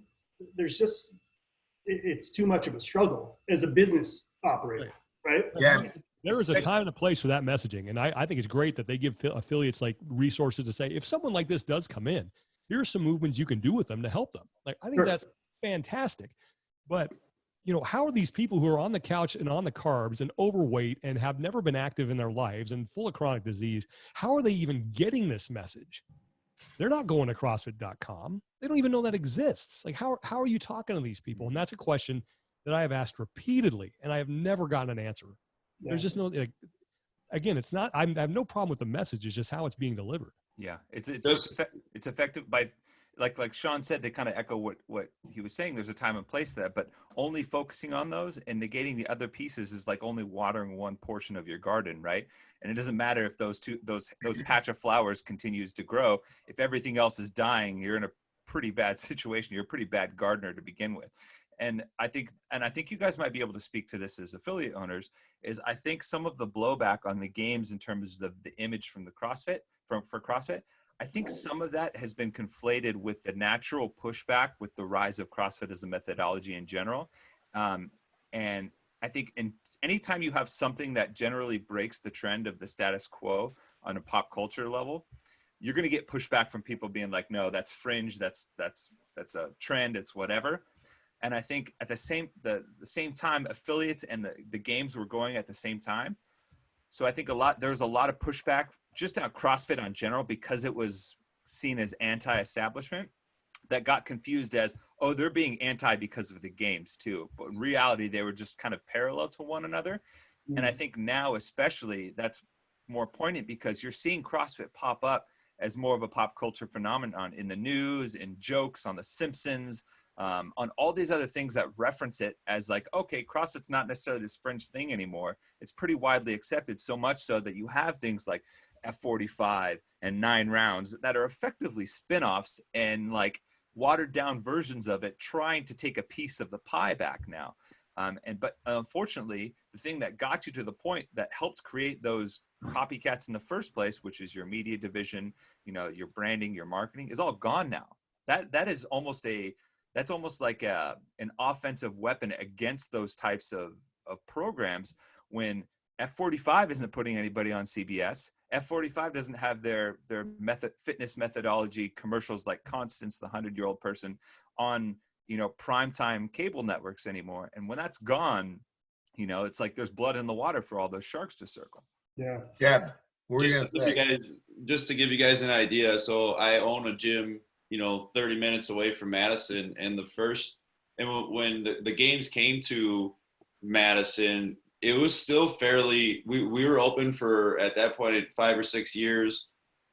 it's too much of a struggle as a business operator, right? Yeah. There is a time and a place for that messaging. And I think it's great that they give affiliates like resources to say, if someone like this does come in, here are some movements you can do with them to help them. Like, I think that's fantastic. But, how are these people who are on the couch and on the carbs and overweight and have never been active in their lives and full of chronic disease, how are they even getting this message? They're not going to CrossFit.com. They don't even know that exists. Like, how are you talking to these people? And that's a question that I have asked repeatedly, and I have never gotten an answer. Yeah. There's just no, again, it's not, I have no problem with the message. It's just how it's being delivered. Yeah. It's effective by, like Sean said, to kind of echo what he was saying, there's a time and place there, but only focusing on those and negating the other pieces is like only watering one portion of your garden, right? And it doesn't matter if those patch of flowers continues to grow. If everything else is dying, you're in a pretty bad situation. You're a pretty bad gardener to begin with. And I think you guys might be able to speak to this as affiliate owners, is I think some of the blowback on the games in terms of the image from the CrossFit, for CrossFit, I think some of that has been conflated with the natural pushback with the rise of CrossFit as a methodology in general. And I think anytime you have something that generally breaks the trend of the status quo on a pop culture level, you're going to get pushback from people being like, no, that's fringe. That's a trend. It's whatever. And I think at the same time, affiliates and the games were going at the same time. So I think there's a lot of pushback just on CrossFit in general because it was seen as anti-establishment, that got confused as, oh, they're being anti because of the games too. But in reality, they were just kind of parallel to one another. Mm-hmm. And I think now especially that's more poignant because you're seeing CrossFit pop up as more of a pop culture phenomenon in the news, in jokes on The Simpsons, on all these other things that reference it as like, okay, CrossFit's not necessarily this fringe thing anymore. It's pretty widely accepted, so much so that you have things like F45 and 9 rounds that are effectively spin-offs and like watered down versions of it, trying to take a piece of the pie back now. But unfortunately, the thing that got you to the point that helped create those copycats in the first place, which is your media division, your branding, your marketing, is all gone now. That's almost like an offensive weapon against those types of programs when F45 isn't putting anybody on CBS F45 doesn't have their fitness methodology commercials like Constance, the 100-year-old person, on, primetime cable networks anymore. And when that's gone, it's like there's blood in the water for all those sharks to circle. Yeah. Jeb, what were you gonna say? Just to give you guys an idea, so I own a gym, 30 minutes away from Madison, and when the games came to Madison, it was still fairly, we were open for, at that point, 5 or 6 years,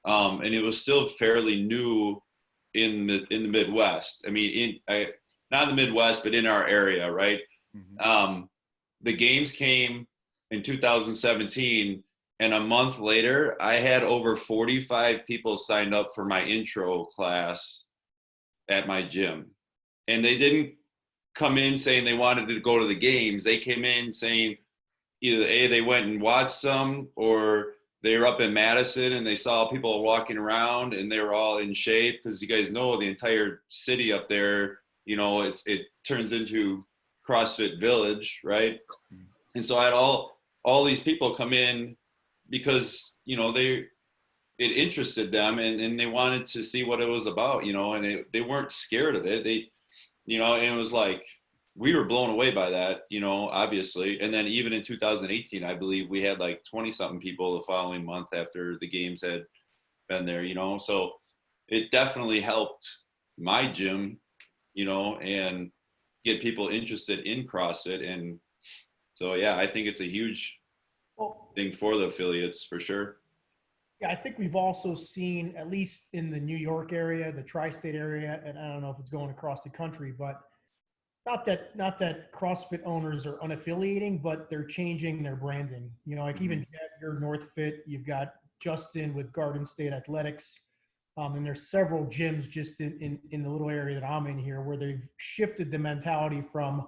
and it was still fairly new in the Midwest. I mean, not in the Midwest, but in our area, right? Mm-hmm. The games came in 2017, and a month later, I had over 45 people signed up for my intro class at my gym. And they didn't come in saying they wanted to go to the games. They came in saying either they went and watched some, or they were up in Madison and they saw people walking around and they were all in shape, because you guys know the entire city up there, it turns into CrossFit Village, right? And so I had all these people come in because, it interested them, and they wanted to see what it was about, and they weren't scared of it. And it was like, we were blown away by that, obviously. And then even in 2018, I believe we had like 20 something people the following month after the games had been there, so it definitely helped my gym, and get people interested in CrossFit. And so, yeah, I think it's a huge thing for the affiliates for sure. Yeah, I think we've also seen, at least in the New York area, the tri-state area, and I don't know if it's going across the country, but not that CrossFit owners are unaffiliating, but they're changing their branding. Like even Jeb, you're NorthFit, you've got Justin with Garden State Athletics, and there's several gyms just in the little area that I'm in here where they've shifted the mentality from,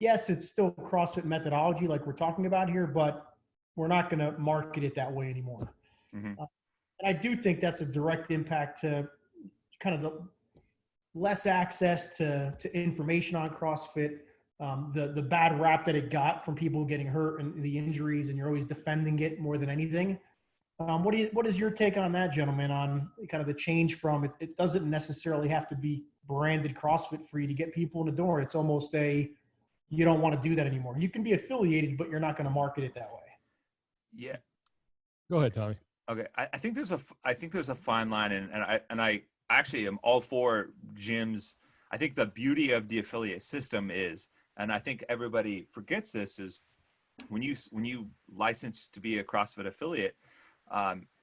yes, it's still CrossFit methodology like we're talking about here, but we're not going to market it that way anymore. Mm-hmm. And I do think that's a direct impact to kind of the less access to information on CrossFit, the bad rap that it got from people getting hurt and the injuries, and you're always defending it more than anything. What is your take on that, gentlemen, on kind of the change from it doesn't necessarily have to be branded CrossFit for you to get people in the door. It's almost you don't want to do that anymore. You can be affiliated, but you're not going to market it that way. Yeah. Go ahead, Tommy. Okay. I think there's a fine line, and I actually am all for gyms. I think the beauty of the affiliate system is, and I think everybody forgets this, is when you license to be a CrossFit affiliate,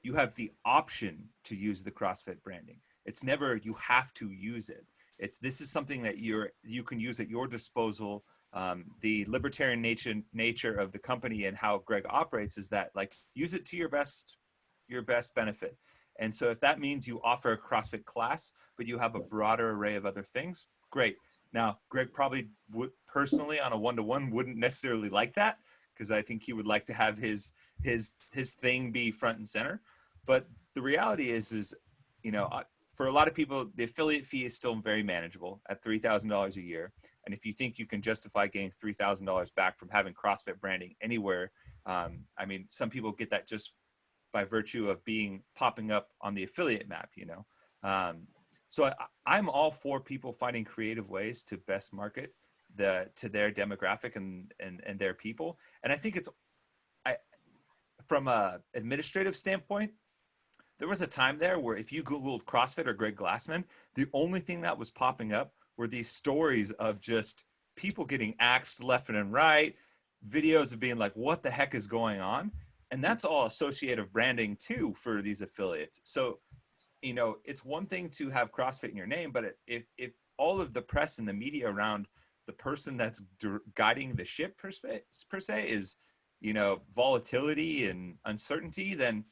you have the option to use the CrossFit branding. It's never you have to use it. This is something that you can use at your disposal. The libertarian nature of the company and how Greg operates is that, like, use it to your best benefit. And so if that means you offer a CrossFit class, but you have a broader array of other things, great. Now, Greg probably would personally on a one-to-one wouldn't necessarily like that, because I think he would like to have his thing be front and center. But the reality is, for a lot of people, the affiliate fee is still very manageable at $3,000 a year. And if you think you can justify getting $3,000 back from having CrossFit branding anywhere, some people get that just by virtue of popping up on the affiliate map, So I'm all for people finding creative ways to best market to their demographic and their people. And I think from a administrative standpoint, there was a time there where if you Googled CrossFit or Greg Glassman, the only thing that was popping up were these stories of just people getting axed left and right, videos of being like, what the heck is going on? And that's all associative branding too for these affiliates. So, it's one thing to have CrossFit in your name, but if all of the press and the media around the person that's guiding the ship per se is, volatility and uncertainty, then,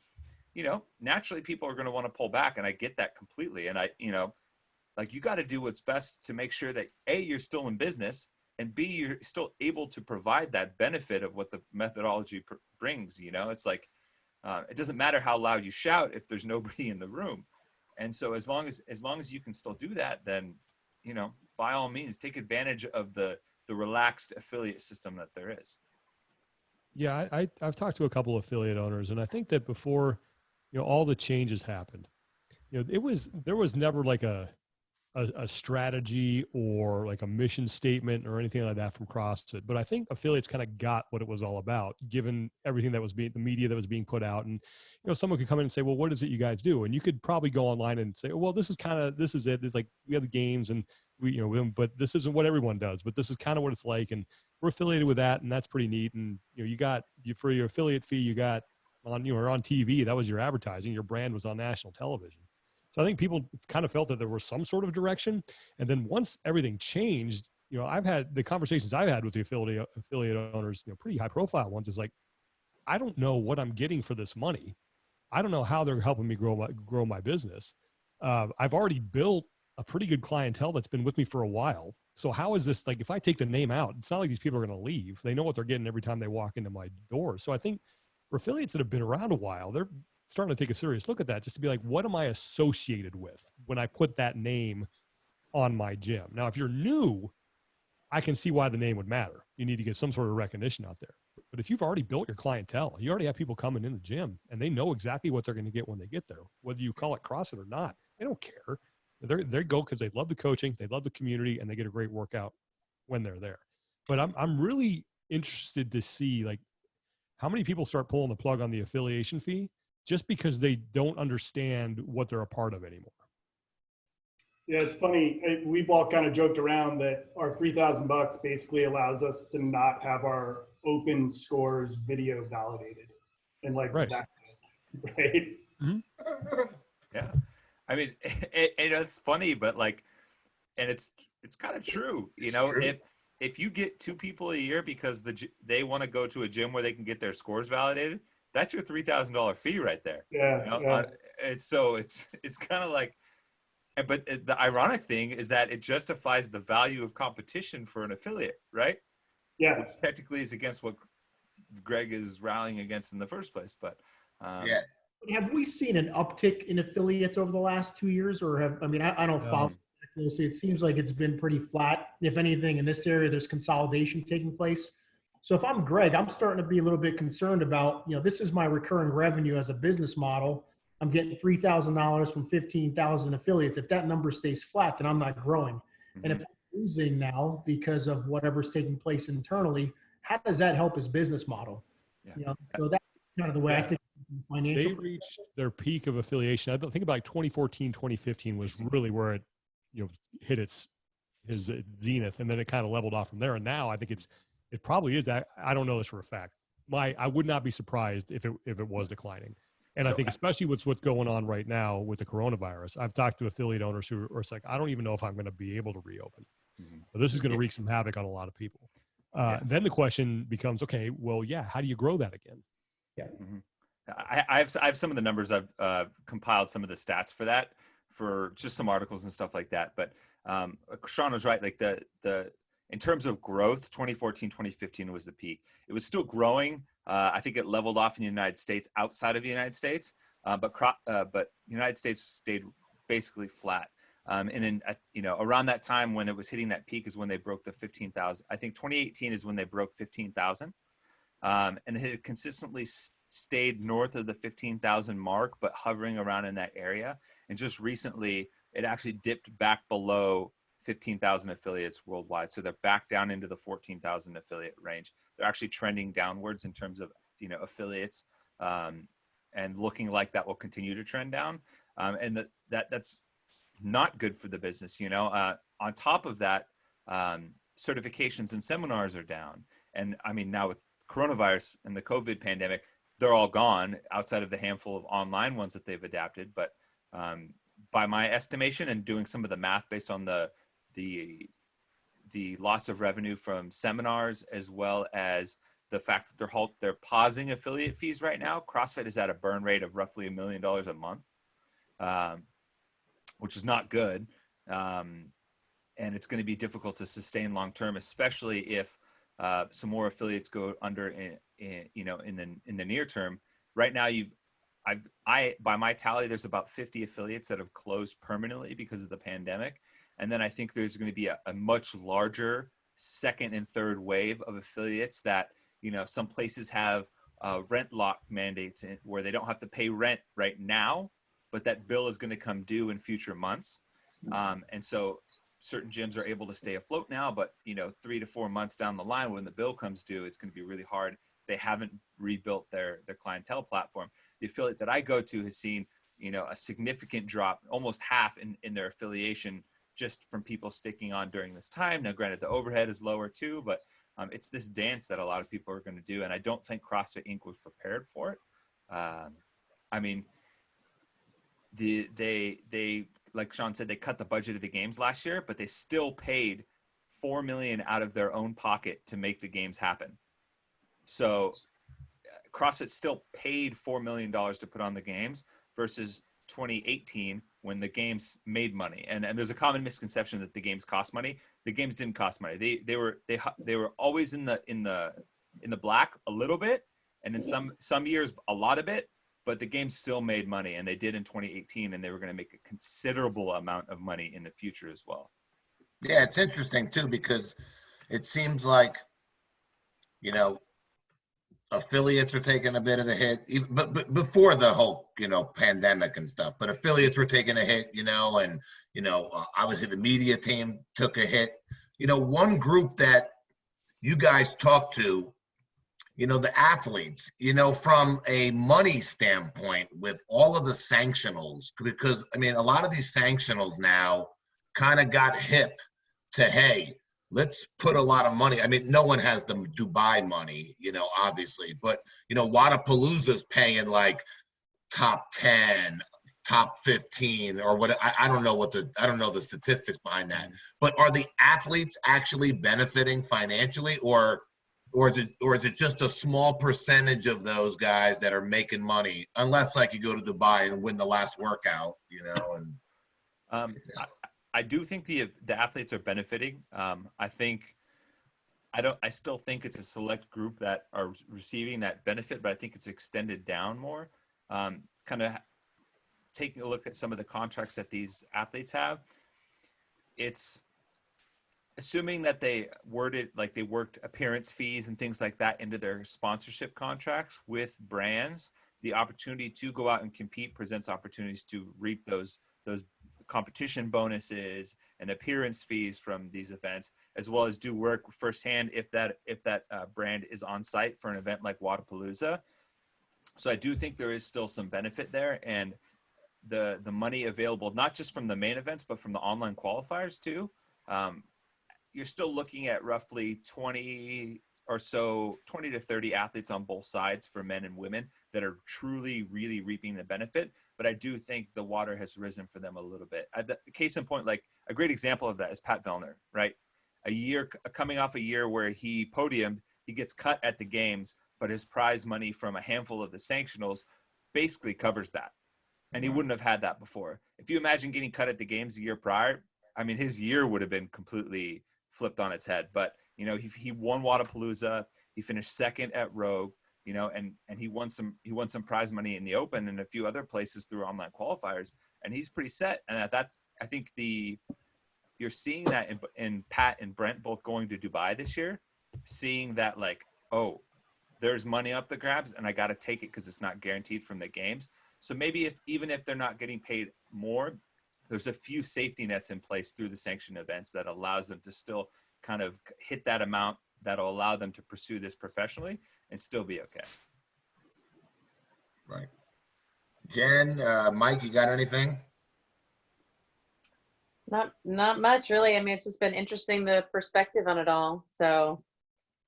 naturally people are going to want to pull back. And I get that completely. And you got to do what's best to make sure that A, you're still in business, and B, you're still able to provide that benefit of what the methodology brings. It's like, it doesn't matter how loud you shout if there's nobody in the room. And so as long as you can still do that, then, by all means, take advantage of the relaxed affiliate system that there is. Yeah, I've talked to a couple of affiliate owners, and I think that before all the changes happened. There was never like a strategy or like a mission statement or anything like that from CrossFit. But I think affiliates kind of got what it was all about, given everything that was the media that was being put out. And, someone could come in and say, well, what is it you guys do? And you could probably go online and say, well, this is it. It's like, we have the games and but this isn't what everyone does, but this is kind of what it's like. And we're affiliated with that. And that's pretty neat. And, for your affiliate fee, you got on TV, that was your advertising. Your brand was on national television. So I think people kind of felt that there was some sort of direction. And then once everything changed, I've had the conversations I've had with the affiliate owners, pretty high profile ones, is like, I don't know what I'm getting for this money. I don't know how they're helping me grow my business. I've already built a pretty good clientele that's been with me for a while. So how is this, like, if I take the name out, it's not like these people are going to leave. They know what they're getting every time they walk into my door. So I think for affiliates that have been around a while, they're starting to take a serious look at that, just to be like, what am I associated with when I put that name on my gym? Now, if you're new, I can see why the name would matter. You need to get some sort of recognition out there. But if you've already built your clientele, you already have people coming in the gym and they know exactly what they're going to get when they get there, whether you call it CrossFit or not, they don't care. They go because they love the coaching, they love the community, and they get a great workout when they're there. But I'm really interested to see, like, how many people start pulling the plug on the affiliation fee just because they don't understand what they're a part of anymore. Yeah, it's funny. We've all kind of joked around that our $3,000 basically allows us to not have our open scores video validated, and like right. that, right? Mm-hmm. Yeah, I mean, it's funny, but like, and it's kind of true. If you get 2 people a year because they want to go to a gym where they can get their scores validated, that's your $3,000 fee right there. Yeah. It's kind of like, but the ironic thing is that it justifies the value of competition for an affiliate, right? Yeah. Which technically is against what Greg is rallying against in the first place. But yeah. Have we seen an uptick in affiliates over the last 2 years, or I don't follow that closely. It seems like it's been pretty flat. If anything, in this area, there's consolidation taking place. So if I'm Greg, I'm starting to be a little bit concerned about, this is my recurring revenue as a business model. I'm getting $3,000 from 15,000 affiliates. If that number stays flat, then I'm not growing. Mm-hmm. And if I'm losing now because of whatever's taking place internally, how does that help his business model? Yeah. So that's kind of the way I think financial. They reached their peak of affiliation. I think about 2014, 2015 was really where it, hit his zenith, and then it kind of leveled off from there. And now I think it probably is. I don't know this for a fact. I would not be surprised if it was declining. And I think especially with what's going on right now with the coronavirus, I've talked to affiliate owners who are like, I don't even know if I'm going to be able to reopen. Mm-hmm. But this is going to wreak some havoc on a lot of people. Then the question becomes, okay, well, how do you grow that again? Yeah. Mm-hmm. I have some of the numbers. I've compiled some of the stats for that, for just some articles and stuff like that. But Sean was right. Like the in terms of growth, 2014, 2015 was the peak. It was still growing. I think it leveled off in the United States. Outside of the United States, but United States stayed basically flat. And in around that time when it was hitting that peak is when they broke the 15,000. I think 2018 is when they broke 15,000, and it had consistently stayed north of the 15,000 mark, but hovering around in that area. And just recently, it actually dipped back below 15,000 affiliates worldwide. So they're back down into the 14,000 affiliate range. They're actually trending downwards in terms of, affiliates, and looking like that will continue to trend down. And that's not good for the business. On top of that, certifications and seminars are down. And I mean, now with coronavirus and the COVID pandemic, they're all gone outside of the handful of online ones that they've adapted. But by my estimation and doing some of the math based on the loss of revenue from seminars, as well as the fact that they're pausing affiliate fees right now, CrossFit is at a burn rate of roughly $1 million a month, which is not good. And it's going to be difficult to sustain long-term, especially if some more affiliates go under in the near term. Right now, by my tally, there's about 50 affiliates that have closed permanently because of the pandemic. And then I think there's going to be a much larger second and third wave of affiliates that, some places have rent lock mandates where they don't have to pay rent right now, but that bill is going to come due in future months. And so certain gyms are able to stay afloat now, but 3 to 4 months down the line when the bill comes due, it's going to be really hard if they haven't rebuilt their clientele platform. The affiliate that I go to has seen a significant drop, almost half in their affiliation, just from people sticking on during this time. Now, granted, the overhead is lower too, but it's this dance that a lot of people are going to do, and I don't think CrossFit Inc. was prepared for it. I mean, they like Sean said, they cut the budget of the games last year, but they still paid $4 million out of their own pocket to make the games happen. So CrossFit still paid $4 million to put on the games versus 2018 when the games made money. And there's a common misconception that the games cost money. The games didn't cost money. They were always in the black a little bit, and in some years a lot of it. But the games still made money, and they did in 2018, and they were going to make a considerable amount of money in the future as well. Yeah, it's interesting too, because it seems like, affiliates are taking a bit of the hit, but before the whole, pandemic and stuff, but affiliates were taking a hit, and, obviously the media team took a hit. One group that you guys talk to, the athletes, from a money standpoint with all of the sanctionals, because a lot of these sanctionals now kind of got hip to, hey, let's put a lot of money. No one has the Dubai money, obviously, but, Wadapalooza's paying like top 10, top 15 or what. I don't know I don't know the statistics behind that, but are the athletes actually benefiting financially, or is it just a small percentage of those guys that are making money, unless like you go to Dubai and win the last workout, and I do think the athletes are benefiting. I still think it's a select group that are receiving that benefit, but I think it's extended down more. Kind of taking a look at some of the contracts that these athletes have, it's assuming that they worked appearance fees and things like that into their sponsorship contracts with brands. The opportunity to go out and compete presents opportunities to reap those competition bonuses and appearance fees from these events, as well as do work firsthand if that brand is on site for an event like Wadapalooza. So I do think there is still some benefit there, and the money available not just from the main events but from the online qualifiers too. You're still looking at roughly 20 to 30 athletes on both sides for men and women that are truly really reaping the benefit. But I do think the water has risen for them a little bit. Case in point, like a great example of that is Pat Vellner, right? Coming off a year where he podiumed, he gets cut at the games, but his prize money from a handful of the sanctionals basically covers that. And he wouldn't have had that before. If you imagine getting cut at the games the year prior, his year would have been completely flipped on its head. But, he won Wadapalooza, he finished second at Rogue, and he won some prize money in the Open and a few other places through online qualifiers, and he's pretty set. And I think you're seeing that in Pat and Brent both going to Dubai this year, seeing that like, oh, there's money up the grabs and I got to take it because it's not guaranteed from the games. So maybe even if they're not getting paid more, there's a few safety nets in place through the sanctioned events that allows them to still kind of hit that amount that'll allow them to pursue this professionally and still be okay. Right. Jen, Mike, you got anything? Not much really. It's just been interesting, the perspective on it all. So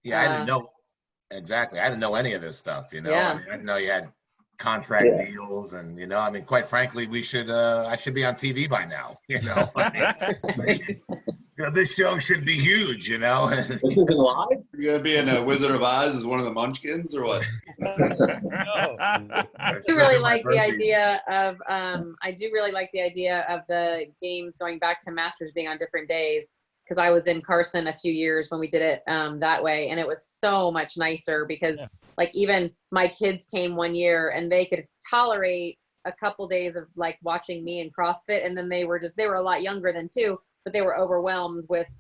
yeah, I didn't know exactly. I didn't know any of this stuff, Yeah. I didn't know you had contract deals, and quite frankly, I should be on TV by now. This show should be huge. This isn't live. You're gonna be in a Wizard of Oz as one of the Munchkins, or what? I do really like the idea of the games going back to Masters being on different days, because I was in Carson a few years when we did it that way, and it was so much nicer because like even my kids came one year and they could tolerate a couple days of like watching me in CrossFit, and then they were a lot younger than too, but they were overwhelmed with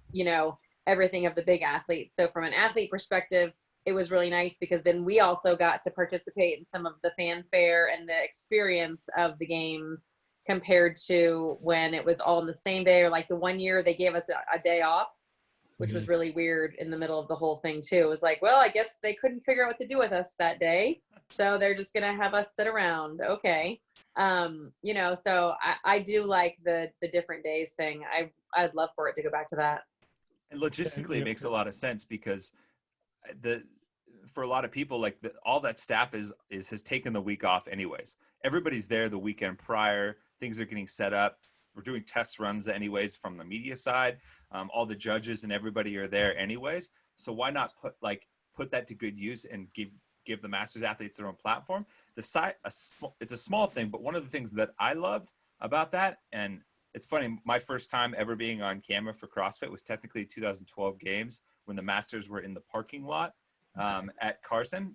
everything of the big athletes. So from an athlete perspective, it was really nice because then we also got to participate in some of the fanfare and the experience of the games compared to when it was all in the same day, or like the one year they gave us a day off, which was really weird in the middle of the whole thing too. It was like, well, I guess they couldn't figure out what to do with us that day. So they're just going to have us sit around. Okay. You know, so I do like the different days thing. I'd love for it to go back to that. And logistically, it makes a lot of sense because for a lot of people, like all that staff has taken the week off anyways. Everybody's there the weekend prior. Things are getting set up. We're doing test runs anyways from the media side. All the judges and everybody are there anyways. So why not put that to good use and give the Masters athletes their own platform? It's a small thing, but one of the things that I loved about that, and it's funny, my first time ever being on camera for CrossFit was technically 2012 games when the Masters were in the parking lot at Carson.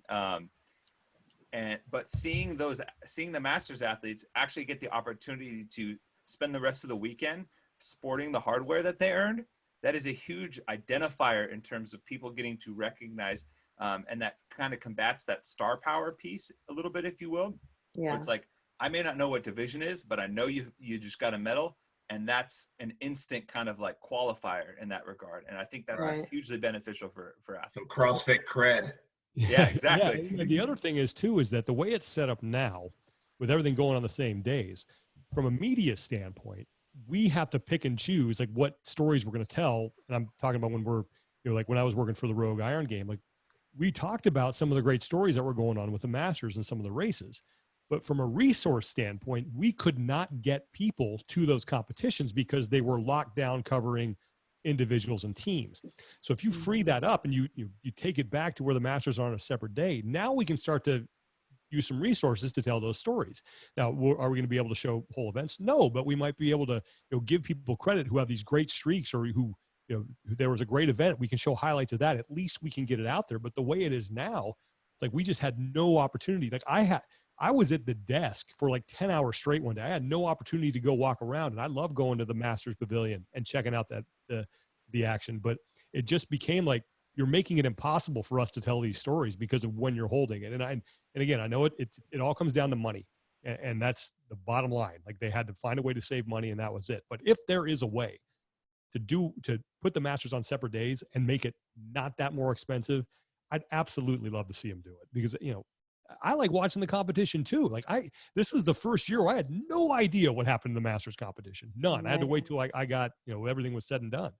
But seeing the Masters athletes actually get the opportunity to spend the rest of the weekend sporting the hardware that they earned, that is a huge identifier in terms of people getting to recognize, and that kind of combats that star power piece a little bit, if you will. Yeah. Where it's like, I may not know what division is, but I know you just got a medal, and that's an instant kind of like qualifier in that regard. And I think that's hugely beneficial for athletes. Some CrossFit cred. Yeah, exactly. Yeah. The other thing is too, is that the way it's set up now with everything going on the same days, from a media standpoint, we have to pick and choose like what stories we're going to tell. And I'm talking about when we're, like when I was working for the Rogue Iron game, like we talked about some of the great stories that were going on with the Masters and some of the races. But from a resource standpoint, we could not get people to those competitions because they were locked down covering individuals and teams. So if you free that up and you take it back to where the Masters are on a separate day, now we can start to use some resources to tell those stories. Now, are we going to be able to show whole events? No, but we might be able to give people credit who have these great streaks, or who there was a great event. We can show highlights of that. At least we can get it out there. But the way it is now, it's like we just had no opportunity. Like I was at the desk for like 10 hours straight one day. I had no opportunity to go walk around, and I love going to the Masters Pavilion and checking out the action. But it just became like you're making it impossible for us to tell these stories because of when you're holding it. And again, I know it all comes down to money, and that's the bottom line. Like they had to find a way to save money, and that was it. But if there is a way to put the Masters on separate days and make it not that more expensive, I'd absolutely love to see them do it, because I like watching the competition too. Like this was the first year where I had no idea what happened in the Masters competition. None. I had to wait till I got, everything was said and done.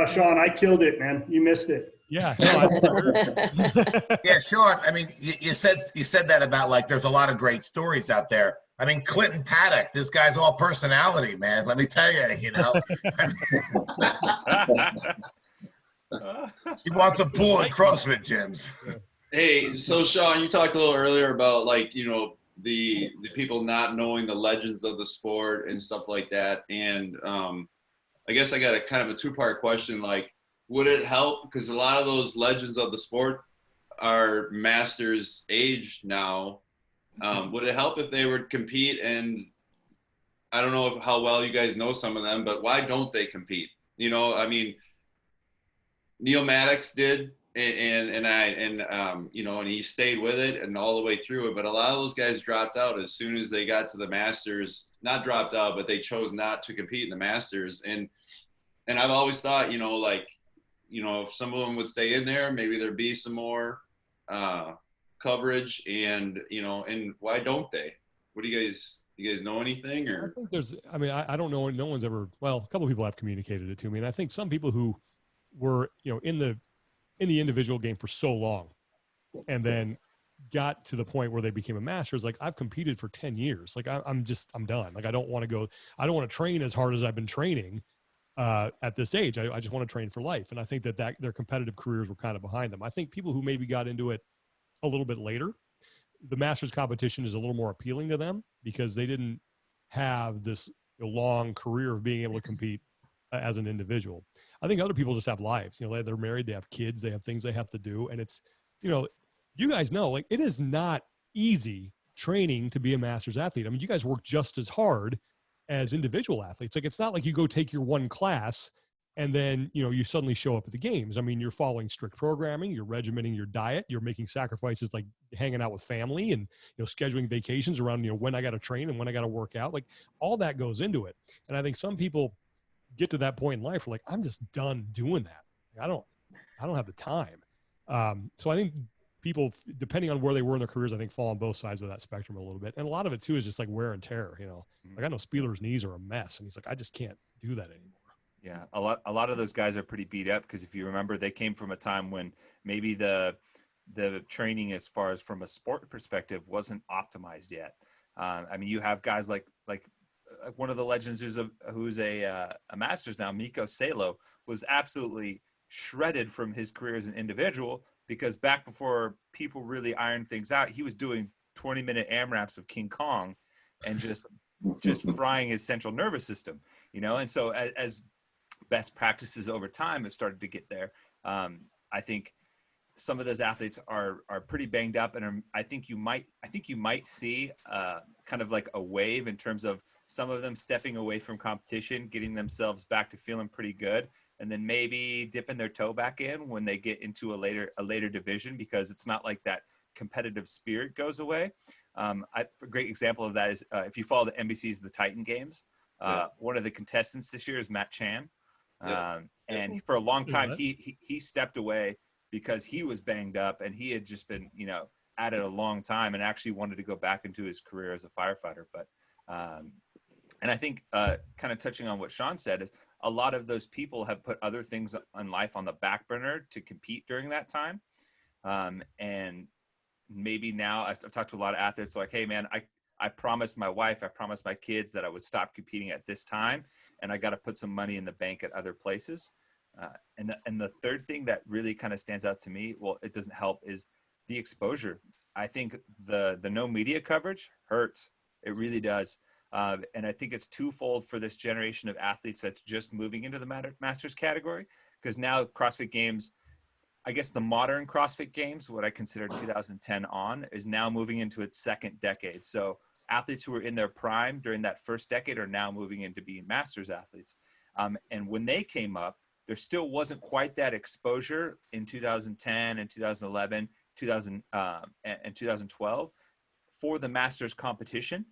Sean, I killed it, man. You missed it. Yeah. No, Yeah, Sean, I mean, you said that about like, there's a lot of great stories out there. I mean, Clinton Paddock, this guy's all personality, man. Let me tell you, he wants a pool at CrossFit gyms. Hey, so Sean, you talked a little earlier about like, the people not knowing the legends of the sport and stuff like that. And I guess I got a kind of a two-part question. Like, would it help? Because a lot of those legends of the sport are Masters age now. Would it help if they would compete? And I don't know how well you guys know some of them, but why don't they compete? I mean, Neil Maddox did, and he stayed with it and all the way through it. But a lot of those guys dropped out as soon as they got to the Masters. Not dropped out, but they chose not to compete in the Masters. And I've always thought, if some of them would stay in there, maybe there'd be some more coverage. And why don't they? What do you guys know anything? Or I think I don't know. No one's ever. Well, a couple of people have communicated it to me, and I think some people who were in the individual game for so long and then got to the point where they became a Masters. Like, I've competed for 10 years. Like I'm done. Like, I don't want to train as hard as I've been training at this age. I just want to train for life. And I think that their competitive careers were kind of behind them. I think people who maybe got into it a little bit later, the Masters competition is a little more appealing to them because they didn't have this long career of being able to compete as an individual. I think other people just have lives. They're married, they have kids, they have things they have to do. And it's, you guys know, like, it is not easy training to be a Masters athlete. I mean, you guys work just as hard as individual athletes. Like, it's not like you go take your one class And then, you know, you suddenly show up at the games. I mean, you're following strict programming, you're regimenting your diet, you're making sacrifices like hanging out with family and, you know, scheduling vacations around, you know, when I got to train and when I got to work out. Like all that goes into it. And I think some people get to that point in life where like, I'm just done doing that. Like, I don't have the time. So I think people, depending on where they were in their careers, I think fall on both sides of that spectrum a little bit. And a lot of it too is just like wear and tear, you know, like I know Spieler's knees are a mess and he's like, I just can't do that anymore. Yeah, a lot of those guys are pretty beat up because if you remember, they came from a time when maybe the training as far as from a sport perspective wasn't optimized yet. I mean, you have guys like one of the legends who's a Masters now, Miko Salo, was absolutely shredded from his career as an individual because back before people really ironed things out, he was doing 20-minute AMRAPs of King Kong and just frying his central nervous system, you know. And so as best practices over time have started to get there. I think some of those athletes are pretty banged up, and I think you might see kind of like a wave in terms of some of them stepping away from competition, getting themselves back to feeling pretty good, and then maybe dipping their toe back in when they get into a later division because it's not like that competitive spirit goes away. A great example of that is if you follow the NBC's The Titan Games, one of the contestants this year is Matt Chan. And for a long time, he stepped away because he was banged up and he had just been, you know, at it a long time and actually wanted to go back into his career as a firefighter. But, and I think kind of touching on what Sean said is a lot of those people have put other things in life on the back burner to compete during that time. And maybe now I've talked to a lot of athletes like, hey man, I promised my wife, I promised my kids that I would stop competing at this time, and I got to put some money in the bank at other places. And the third thing that really kind of stands out to me, well, it doesn't help, is the exposure. I think the no media coverage hurts. It really does. And I think it's twofold for this generation of athletes that's just moving into the Masters category, because now CrossFit Games, I guess the modern CrossFit Games, what I consider 2010 on, is now moving into its second decade. So athletes who were in their prime during that first decade are now moving into being Masters athletes. And when they came up, there still wasn't quite that exposure in 2010 and 2011, and 2012 for the Masters competition.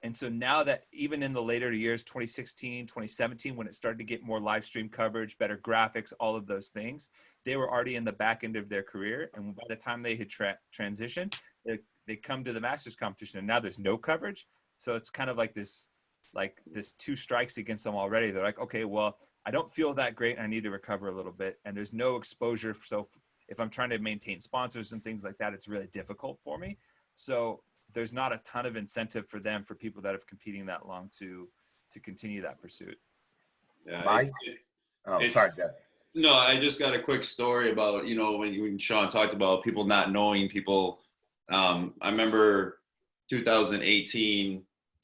And so now that even in the later years, 2016, 2017, when it started to get more live stream coverage, better graphics, all of those things, they were already in the back end of their career. And by the time they had transitioned, they come to the Masters competition and now there's no coverage. So it's kind of like this two strikes against them already. They're like, okay, well, I don't feel that great. I need to recover a little bit. And there's no exposure. So if I'm trying to maintain sponsors and things like that, it's really difficult for me. So there's not a ton of incentive for them, for people that have competing that long to continue that pursuit. Yeah. Sorry, Jeb. No, I just got a quick story about, you know, when Sean talked about people not knowing people. I remember 2018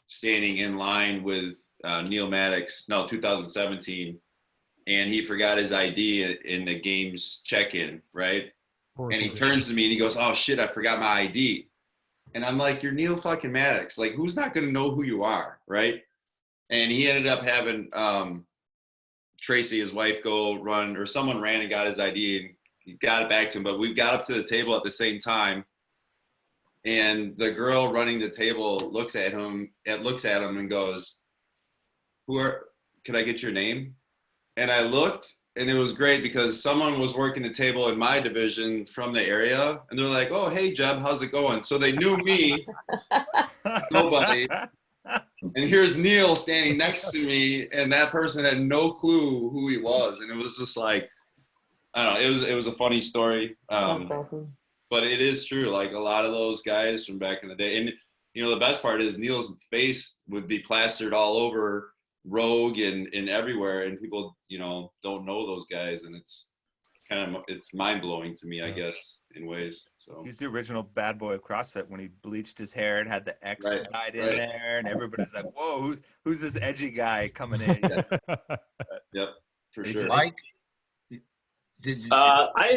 standing in line with Neil Maddox, 2017, and he forgot his ID in the game's check-in, right? And he turns to me and he goes, "Oh shit, I forgot my ID." And I'm like, "You're Neil fucking Maddox. Like, who's not going to know who you are, right?" And he ended up having Tracy, his wife, go run, or someone ran and got his ID and he got it back to him. But we got up to the table at the same time. And the girl running the table looks at him and goes, "Can I get your name?" And I looked, and it was great because someone was working the table in my division from the area, and they're like, "Oh, hey, Jeb, how's it going?" So they knew me, nobody. And here's Neil standing next to me, and that person had no clue who he was. And it was just like, I don't know, it was a funny story. But it is true. Like, a lot of those guys from back in the day, and, you know, the best part is Neil's face would be plastered all over Rogue and everywhere, and people, you know, don't know those guys, and it's mind blowing to me, I guess, in ways. So he's the original bad boy of CrossFit when he bleached his hair and had the X dyed in there, and everybody's like, "Whoa, who's this edgy guy coming in?" Yep, for sure. Mike, I didn't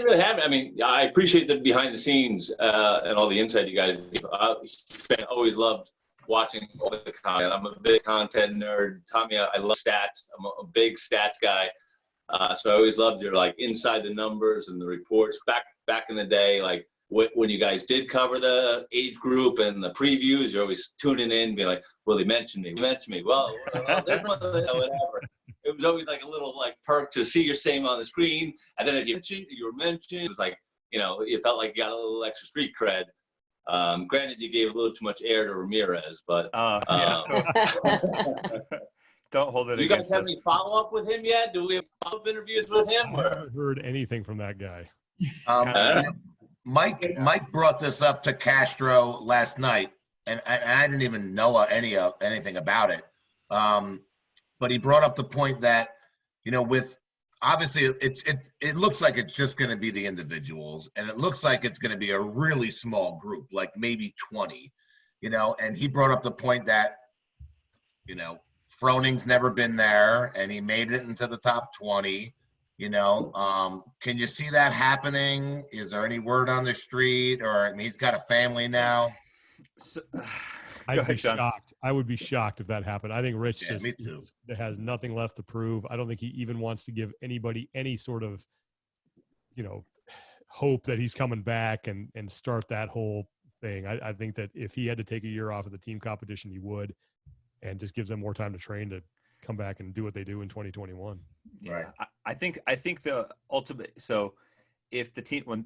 really have it. I mean, I appreciate the behind the scenes and all the insight you guys give. I always loved watching all the content. I'm a big content nerd. Tommy, I love stats. I'm a big stats guy. So I always loved your like inside the numbers and the reports back in the day, like when you guys did cover the age group and the previews, you're always tuning in, being like, "Well, he mentioned me. Well, there's one, whatever." It was always like a little like perk to see your name on the screen, and then if you were mentioned, it was like, you know, it felt like you got a little extra street cred. Granted, you gave a little too much air to Ramirez, but don't hold it you guys against have us. any follow-up with him yet? Do we have follow-up interviews with him? I haven't heard anything from that guy. Mike brought this up to Castro last night, and I didn't even know anything about it. But he brought up the point that, you know, with obviously it looks like it's just going to be the individuals, and it looks like it's going to be a really small group, like maybe 20, you know. And he brought up the point that, you know, Froning's never been there, and he made it into the top 20. You know, can you see that happening? Is there any word on the street? Or I mean, he's got a family now. So, I'd be shocked. I would be shocked if that happened. I think Rich me too. has nothing left to prove. I don't think he even wants to give anybody any sort of, you know, hope that he's coming back and start that whole thing. I think that if he had to take a year off of the team competition, he would, and just gives them more time to train to come back and do what they do in 2021. Yeah, Right. I think the ultimate. So, if the team, when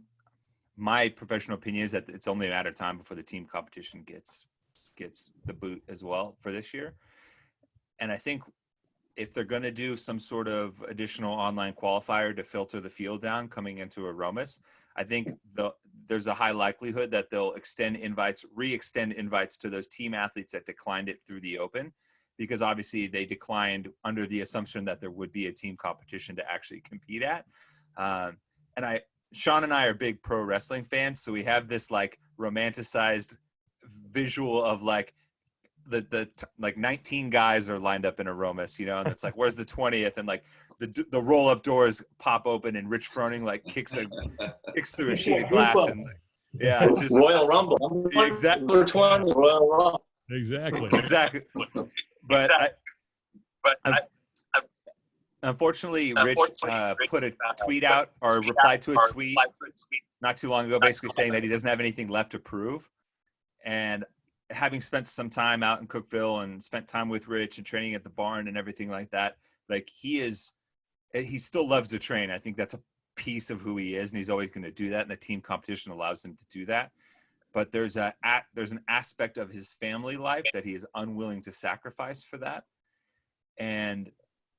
my professional opinion is that it's only a matter of time before the team competition gets the boot as well for this year. And I think if they're going to do some sort of additional online qualifier to filter the field down coming into Aromas, I think there's a high likelihood that they'll re-extend invites to those team athletes that declined it through the Open, because obviously they declined under the assumption that there would be a team competition to actually compete at. And Sean and I are big pro wrestling fans, so we have this like romanticized visual of like the 19 guys are lined up in Aromas, you know, and it's like, where's the 20th? And like the roll up doors pop open and Rich Froning like kicks through a sheet of glass and just Royal Rumble. Exactly. Number 20, Royal Rumble. Exactly. But unfortunately, Rich put a tweet out or replied to a tweet not too long ago, basically saying that he doesn't have anything left to prove. And having spent some time out in Cookeville and spent time with Rich and training at the barn and everything like that, like he still loves to train. I think that's a piece of who he is, and he's always going to do that. And the team competition allows him to do that. But there's an aspect of his family life that he is unwilling to sacrifice for that. And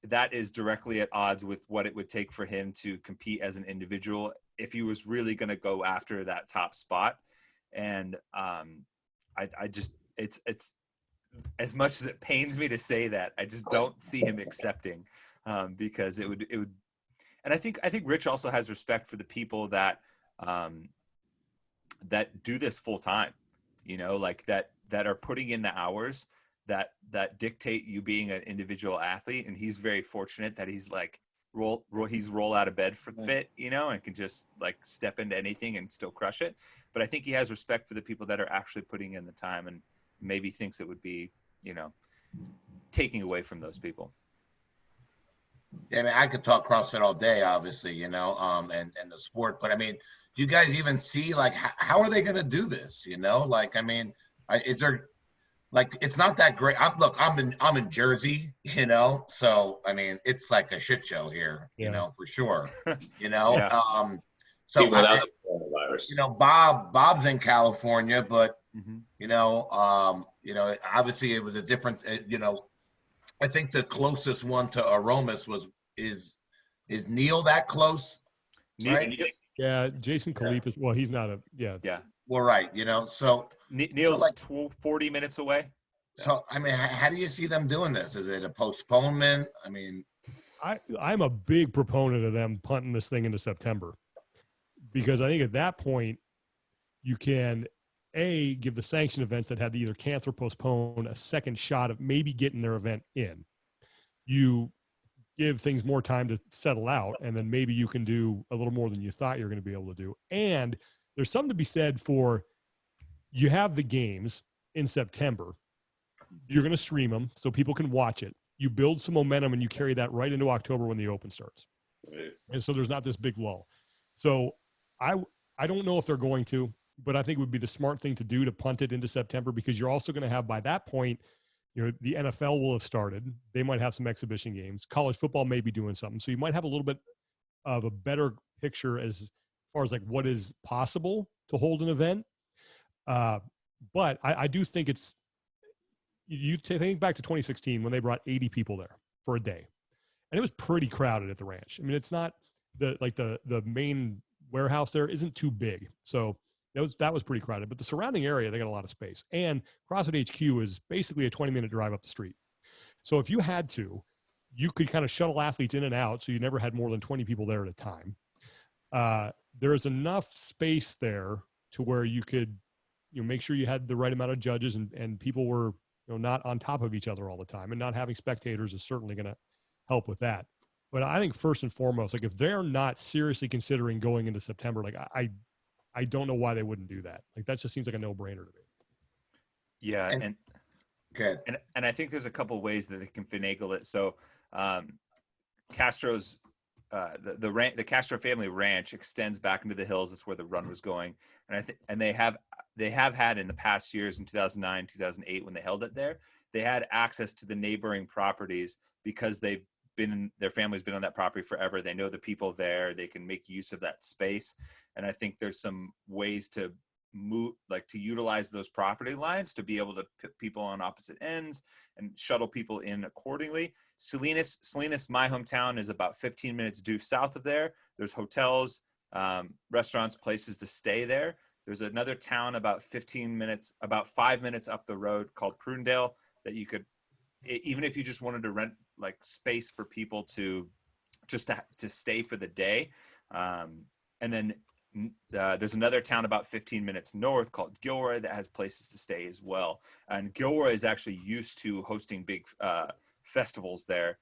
that is directly at odds with what it would take for him to compete as an individual if he was really going to go after that top spot. And it's as much as it pains me to say that, I just don't see him accepting, because it would, and I think Rich also has respect for the people that do this full time, you know, like that are putting in the hours that dictate you being an individual athlete. And he's very fortunate that he's like roll out of bed for fit, you know, and can just like step into anything and still crush it. But I think he has respect for the people that are actually putting in the time, and maybe thinks it would be, you know, taking away from those people. Yeah, I mean, I could talk CrossFit all day, obviously, you know, and the sport, but I mean, do you guys even see like how are they going to do this? You know, like, I mean, is there like, it's not that great. I'm in Jersey, you know, so I mean, it's like a shit show here, you know, for sure, you know. Yeah. So without the coronavirus, you know, Bob's in California, but you know, obviously it was a difference. You know, I think the closest one to Aromas is Neil that close, right? Yeah, Jason Kalipas. Well, he's not Yeah. Well, right. You know, so Neil's like 40 minutes away. So, I mean, how do you see them doing this? Is it a postponement? I mean, I'm a big proponent of them punting this thing into September, because I think at that point you can give the sanctioned events that had to either cancel or postpone a second shot of maybe getting their event in. You give things more time to settle out, and then maybe you can do a little more than you thought you're going to be able to do. And there's something to be said for, you have the games in September. You're going to stream them so people can watch it. You build some momentum and you carry that right into October when the Open starts. Right. And so there's not this big lull. So I don't know if they're going to, but I think it would be the smart thing to do to punt it into September, because you're also going to have, by that point, the NFL will have started. They might have some exhibition games. College football may be doing something. So you might have a little bit of a better picture as far as like what is possible to hold an event. But I do think it's, you think back to 2016 when they brought 80 people there for a day, and it was pretty crowded at the ranch. I mean, it's not the main warehouse there isn't too big. So that was pretty crowded, but the surrounding area, they got a lot of space, and CrossFit HQ is basically a 20-minute drive up the street. So if you had to, you could kind of shuttle athletes in and out. So you never had more than 20 people there at a time. There is enough space there to where you could, make sure you had the right amount of judges and people were, not on top of each other all the time, and not having spectators is certainly going to help with that. But I think first and foremost, like if they're not seriously considering going into September, like I don't know why they wouldn't do that. Like that just seems like a no-brainer to me. Yeah, and Good. and I think there's a couple ways that they can finagle it. So Castro's the Castro family ranch extends back into the hills. That's where the run was going, and they have had in the past years, in 2009, 2008, when they held it there, they had access to the neighboring properties because their family's been on that property forever. They know the people there. They can make use of that space. And I think there's some ways to to utilize those property lines to be able to put people on opposite ends and shuttle people in accordingly. Salinas, my hometown, is about 15 minutes due south of there. There's hotels, restaurants, places to stay there. There's another town about 5 minutes up the road called Prudendale that you could, even if you just wanted to rent like space for people to stay for the day. And then there's another town about 15 minutes north called Gilroy that has places to stay as well. And Gilroy is actually used to hosting big festivals there.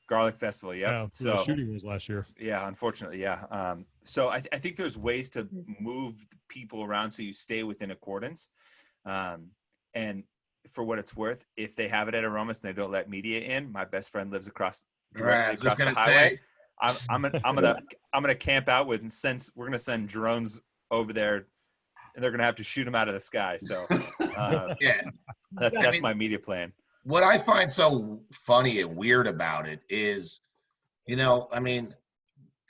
Garlic Festival, yep. Yeah, so the shooting was last year. Yeah, unfortunately, yeah. So I think there's ways to move people around so you stay within accordance. And for what it's worth, if they have it at Aromas and they don't let media in, my best friend lives directly across the highway. I'm gonna camp out with, and we're gonna send drones over there, and they're gonna have to shoot them out of the sky. So Yeah, that's my media plan. What I find so funny and weird about it is,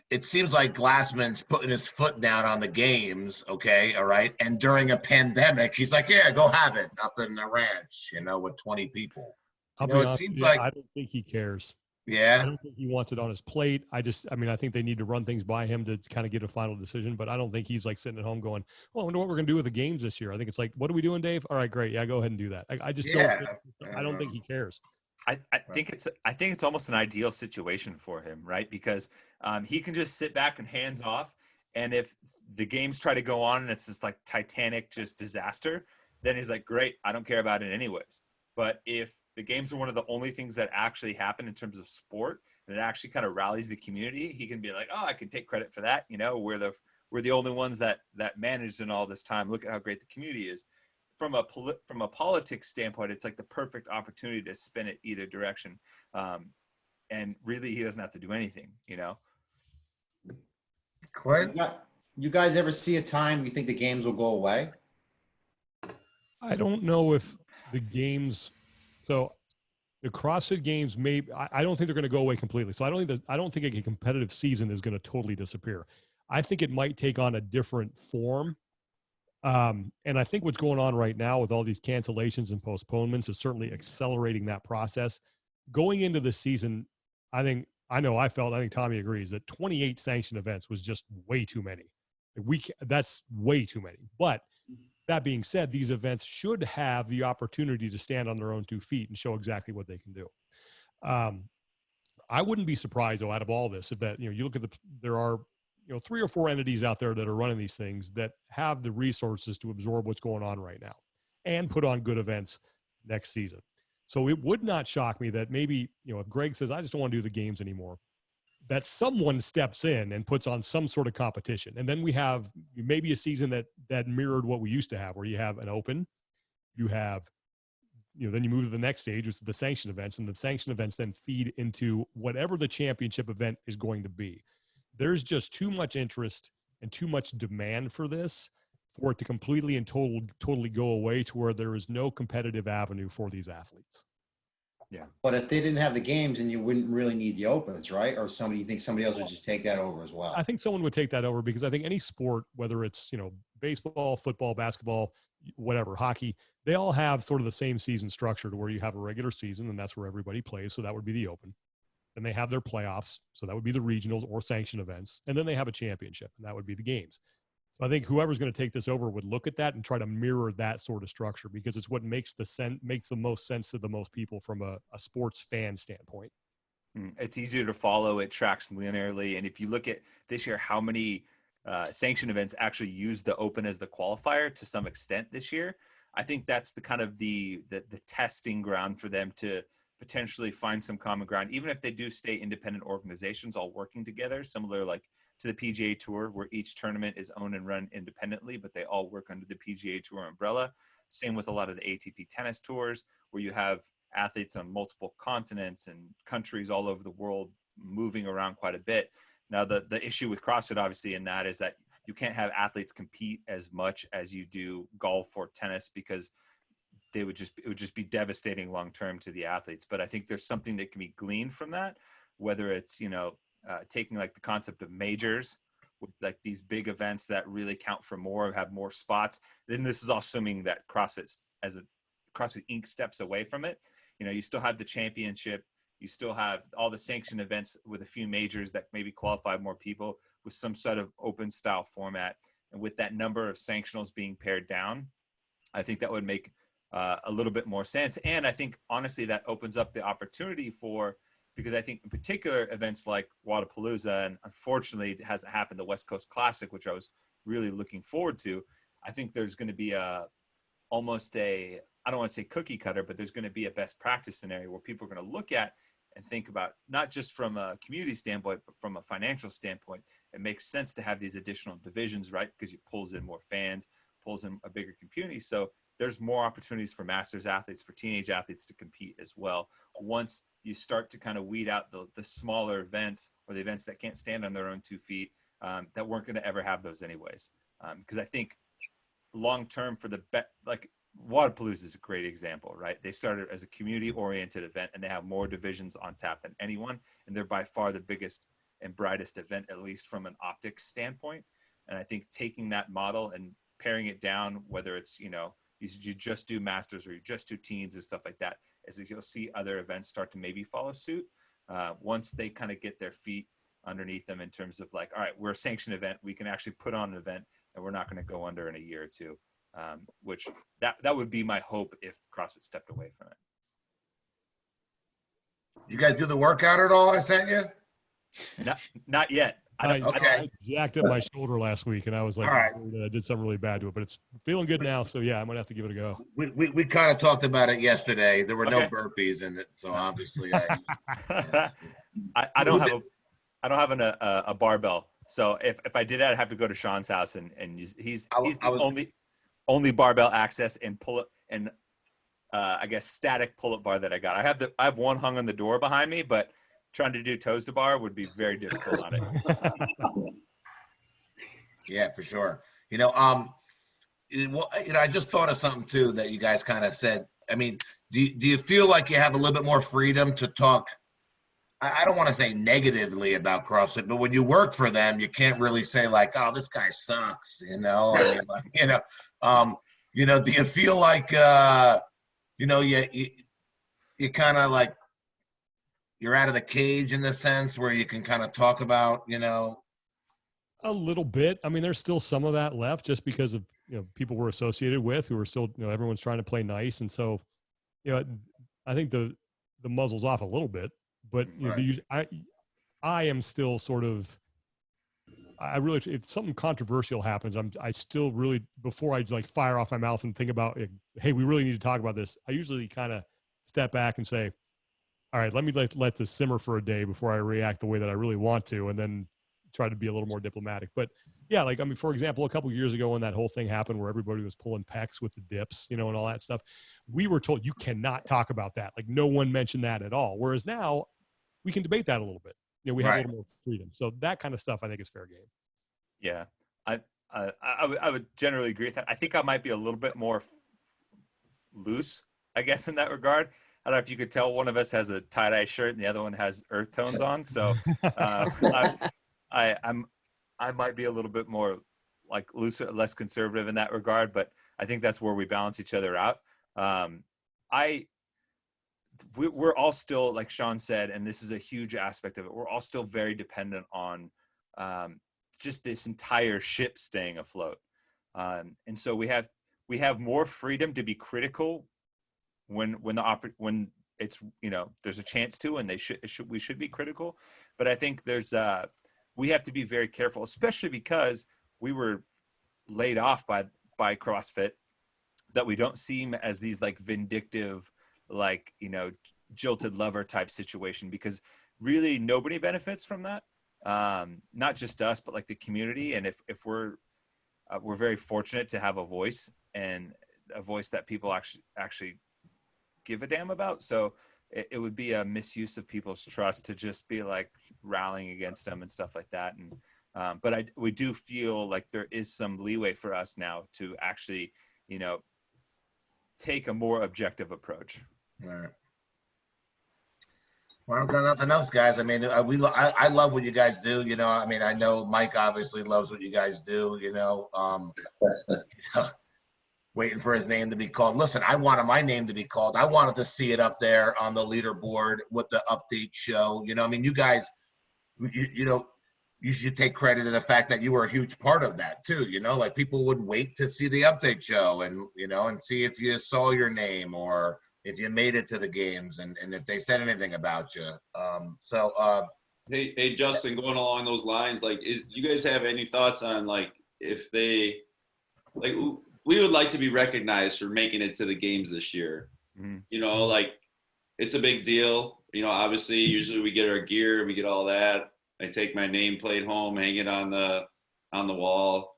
it seems like Glassman's putting his foot down on the games, okay, all right? And during a pandemic, he's like, yeah, go have it up in the ranch, with 20 people. It seems like I don't think he cares. Yeah. I don't think he wants it on his plate. I think they need to run things by him to kind of get a final decision, but I don't think he's like sitting at home going, well, I wonder what we're going to do with the games this year. I think it's like, what are we doing, Dave? All right, great. Yeah, go ahead and do that. I don't think he cares. I think it's almost an ideal situation for him, right? Because he can just sit back and hands off. And if the games try to go on and it's this like Titanic just disaster, then he's like, great, I don't care about it anyways. But if the games are one of the only things that actually happen in terms of sport, and it actually kind of rallies the community, he can be like, oh, I can take credit for that. We're the only ones that managed in all this time. Look at how great the community is. From a politics standpoint, it's like the perfect opportunity to spin it either direction. And really, he doesn't have to do anything, Clint? You guys ever see a time you think the games will go away? I don't know if the games, so the CrossFit games I don't think they're going to go away completely. So I don't think a competitive season is going to totally disappear. I think it might take on a different form. And I think what's going on right now with all these cancellations and postponements is certainly accelerating that process. Going into the season, I think Tommy agrees that 28 sanctioned events was just way too many. That's way too many. But that being said, these events should have the opportunity to stand on their own 2 feet and show exactly what they can do. I wouldn't be surprised, though, out of all this, if that, you look at there are 3 or 4 entities out there that are running these things that have the resources to absorb what's going on right now and put on good events next season. So it would not shock me that maybe, if Greg says, I just don't want to do the games anymore, that someone steps in and puts on some sort of competition. And then we have maybe a season that mirrored what we used to have, where you have an open, you have, then you move to the next stage, which is the sanction events, and the sanction events then feed into whatever the championship event is going to be. There's just too much interest and too much demand for this for it to completely and totally go away to where there is no competitive avenue for these athletes. Yeah. But if they didn't have the games, then you wouldn't really need the opens, right? Or you think somebody else would just take that over as well? I think someone would take that over because I think any sport, whether it's, baseball, football, basketball, whatever, hockey, they all have sort of the same season structure to where you have a regular season and that's where everybody plays. So that would be the open. Then they have their playoffs. So that would be the regionals or sanction events. And then they have a championship and that would be the games. So I think whoever's going to take this over would look at that and try to mirror that sort of structure because it's what makes the most sense to the most people from a sports fan standpoint. It's easier to follow. It tracks linearly. And if you look at this year, how many sanction events actually use the open as the qualifier to some extent this year, I think that's the kind of the testing ground for them to potentially find some common ground, even if they do stay independent organizations all working together, similar like to the PGA Tour, where each tournament is owned and run independently, but they all work under the PGA Tour umbrella. Same with a lot of the ATP tennis tours, where you have athletes on multiple continents and countries all over the world moving around quite a bit. Now, the issue with CrossFit, obviously, in that is that you can't have athletes compete as much as you do golf or tennis because it would just be devastating long term to the athletes. But I think there's something that can be gleaned from that, whether it's taking like the concept of majors, with like these big events that really count for more, have more spots. Then this is all assuming that CrossFit Inc. steps away from it. You still have the championship, you still have all the sanction events with a few majors that maybe qualify more people with some sort of open style format. And with that number of sanctionals being pared down, I think that would make a little bit more sense. And I think honestly that opens up the opportunity because I think in particular events like Wadapalooza, and unfortunately it hasn't happened, the West Coast Classic, which I was really looking forward to. I think there's going to be I don't want to say cookie cutter, but there's going to be a best practice scenario where people are going to look at and think about, not just from a community standpoint, but from a financial standpoint. It makes sense to have these additional divisions, right? Because it pulls in more fans, pulls in a bigger community. So there's more opportunities for masters athletes, for teenage athletes to compete as well. Once you start to kind of weed out the smaller events or the events that can't stand on their own 2 feet, that weren't going to ever have those anyways. Because I think long-term for like Wadapalooza is a great example, right? They started as a community-oriented event and they have more divisions on tap than anyone. And they're by far the biggest and brightest event, at least from an optics standpoint. And I think taking that model and paring it down, whether it's, you just do masters or you just do teens and stuff like that, as you'll see other events start to maybe follow suit once they kind of get their feet underneath them in terms of like, all right, we're a sanctioned event. We can actually put on an event and we're not going to go under in a year or two, which that would be my hope if CrossFit stepped away from it. You guys do the workout at all I sent you? Not yet. I jacked up my shoulder last week and I was like, all right, I did something really bad to it, but it's feeling good now. So yeah, I might have to give it a go. We kind of talked about it yesterday. There were no burpees in it. So obviously I don't have a barbell. So if I did that, I'd have to go to Sean's house and he's the only barbell access and pull it and I guess static pull-up bar that I got. I have one hung on the door behind me, but trying to do toes to bar would be very difficult on it. Yeah, for sure. I just thought of something too that you guys kind of said. I mean, do you feel like you have a little bit more freedom to talk? I don't want to say negatively about CrossFit, but when you work for them, you can't really say like, "Oh, this guy sucks," I mean, do you feel like, you kind of like you're out of the cage in the sense where you can kind of talk about, A little bit. I mean, there's still some of that left just because of, people we're associated with who are still, everyone's trying to play nice. And so, I think the muzzle's off a little bit, but I am still sort of, if something controversial happens, I still really, before I like fire off my mouth and think about, hey, we really need to talk about this, I usually kind of step back and say, all right, let me let this simmer for a day before I react the way that I really want to, and then try to be a little more diplomatic. But Yeah, like, I mean, for example, a couple of years ago when that whole thing happened where everybody was pulling pecs with the dips, and all that stuff, we were told you cannot talk about that. Like, no one mentioned that at all. Whereas now we can debate that a little bit. We have a little more freedom. So that kind of stuff I think is fair game. Yeah, I would generally agree with that. I think I might be a little bit more loose, I guess, in that regard. I don't know if you could tell one of us has a tie-dye shirt and the other one has earth tones on. So I might be a little bit more like looser, less conservative in that regard, but I think that's where we balance each other out. We're all still, like Sean said, and this is a huge aspect of it, we're all still very dependent on just this entire ship staying afloat. And so we have more freedom to be critical when it's, there's a chance to, and we should be critical. But I think we have to be very careful, especially because we were laid off by CrossFit, that we don't seem as these like vindictive, like, jilted lover type situation, because really nobody benefits from that. Not just us, but like the community. And if we're very fortunate to have a voice, and a voice that people actually give a damn about. So it would be a misuse of people's trust to just be like rallying against them and stuff like that. And but we do feel like there is some leeway for us now to actually, take a more objective approach. All right. Well, I don't got nothing else, guys. I mean, I love what you guys do. I mean, I know Mike obviously loves what you guys do. Waiting for his name to be called. Listen, I wanted my name to be called. I wanted to see it up there on the leaderboard with the update show. I mean, you guys, you should take credit to the fact that you were a huge part of that too. Like people would wait to see the update show and, and see if you saw your name or if you made it to the games and if they said anything about you. Hey, Justin, going along those lines, like, you guys have any thoughts on, like, if they, like, we would like to be recognized for making it to the games this year. Mm-hmm. Like, it's a big deal. Obviously, usually we get our gear, we get all that. I take my nameplate home, hang it on the wall.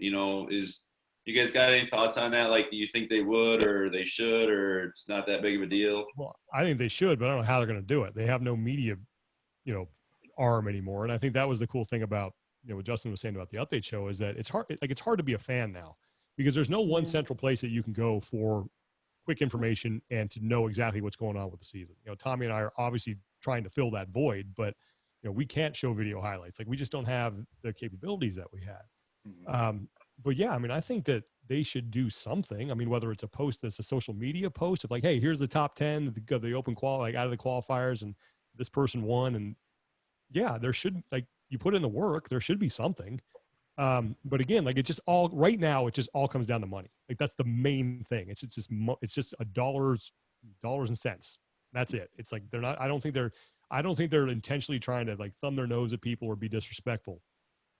You guys got any thoughts on that? Like, do you think they would, or they should, or it's not that big of a deal? Well, I think they should, but I don't know how they're going to do it. They have no media, arm anymore. And I think that was the cool thing about, what Justin was saying about the update show, is that it's hard to be a fan now, because there's no one central place that you can go for quick information and to know exactly what's going on with the season. Tommy and I are obviously trying to fill that void, but we can't show video highlights. Like, we just don't have the capabilities that we had. Mm-hmm. But yeah, I mean, I think that they should do something. I mean, whether it's a post that's a social media post of like, hey, here's the top 10, the open like out of the qualifiers, and this person won. And yeah, there should, like, you put in the work, there should be something. But again, like, it just all right now, it just all comes down to money. Like, that's the main thing. It's just a dollars and cents. That's it. It's like, I don't think they're intentionally trying to like thumb their nose at people or be disrespectful.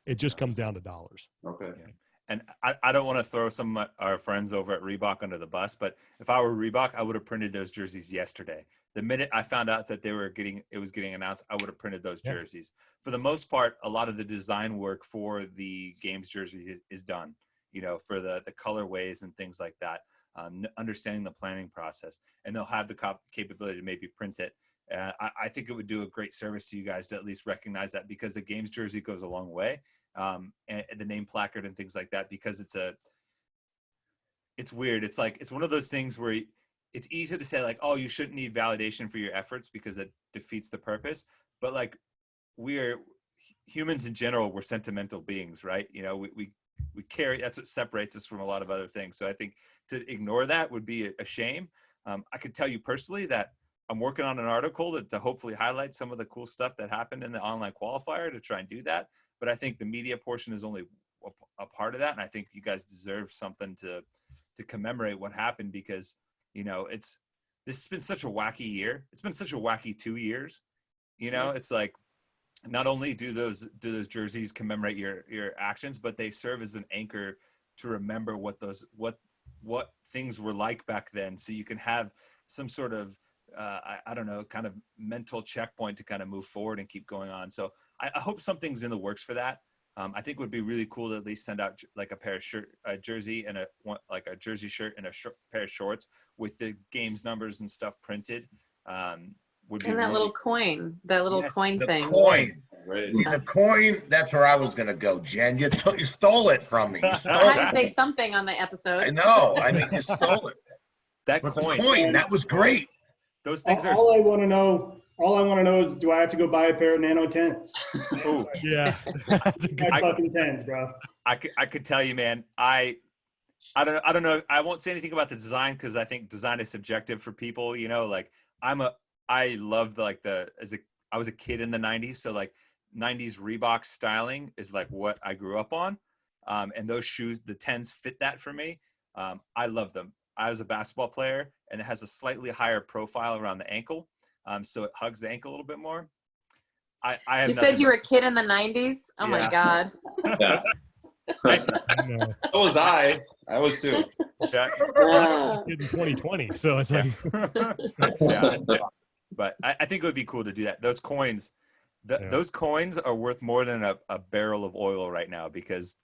It just comes down to dollars. Okay. Yeah. And I don't want to throw some of our friends over at Reebok under the bus, but if I were Reebok, I would have printed those jerseys yesterday. The minute I found out that it was getting announced, I would have printed those jerseys. For the most part, a lot of the design work for the games jersey is done, for the colorways and things like that, understanding the planning process, and they'll have the capability to maybe print it. I think it would do a great service to you guys to at least recognize that, because the games jersey goes a long way. And the name placard and things like that, because it's weird. It's like, it's one of those things where it's easy to say like, oh, you shouldn't need validation for your efforts because it defeats the purpose. But like, humans in general, we're sentimental beings, right? We carry, that's what separates us from a lot of other things. So I think to ignore that would be a shame. I could tell you personally that I'm working on an article to hopefully highlight some of the cool stuff that happened in the online qualifier to try and do that. But I think the media portion is only a part of that. And I think you guys deserve something to commemorate what happened, because, this has been such a wacky year. It's been such a wacky 2 years. It's like, not only do those jerseys commemorate your actions, but they serve as an anchor to remember what things were like back then. So you can have some sort of, I don't know, kind of mental checkpoint to kind of move forward and keep going on. So I hope something's in the works for that. I think it would be really cool to at least send out like a pair of a jersey and a jersey shirt and a pair of shorts with the game's numbers and stuff printed. Would be And that really little coin, that little Yes, coin The thing. coin. Right. See, the coin, that's where I was going to go, Jen. You stole it from me. You I stole had to it. say something on the I episode. know. I mean, you stole it. that But the coin. coin, that was great. Those things are. All I want to know is, do I have to go buy a pair of Nano 10s? Ooh, Yeah. That's a good, My fucking 10s, bro. I could tell you, man. I don't know. I won't say anything about the design because I think design is subjective for people. You know, like I love I was a kid in the 90s, so like 90s Reebok styling is like what I grew up on. And those shoes, the 10s fit that for me. I love them. I was a basketball player and it has a slightly higher profile around the ankle. So it hugs the ankle a little bit more. I have You said you were a kid in the 90s? Oh my Yeah. God. Yeah. I know. So was I. I was too. Yeah. Ah. Kid in 2020. So it's like, Yeah. But I think it would be cool to do that. Those coins, those coins are worth more than a barrel of oil right now because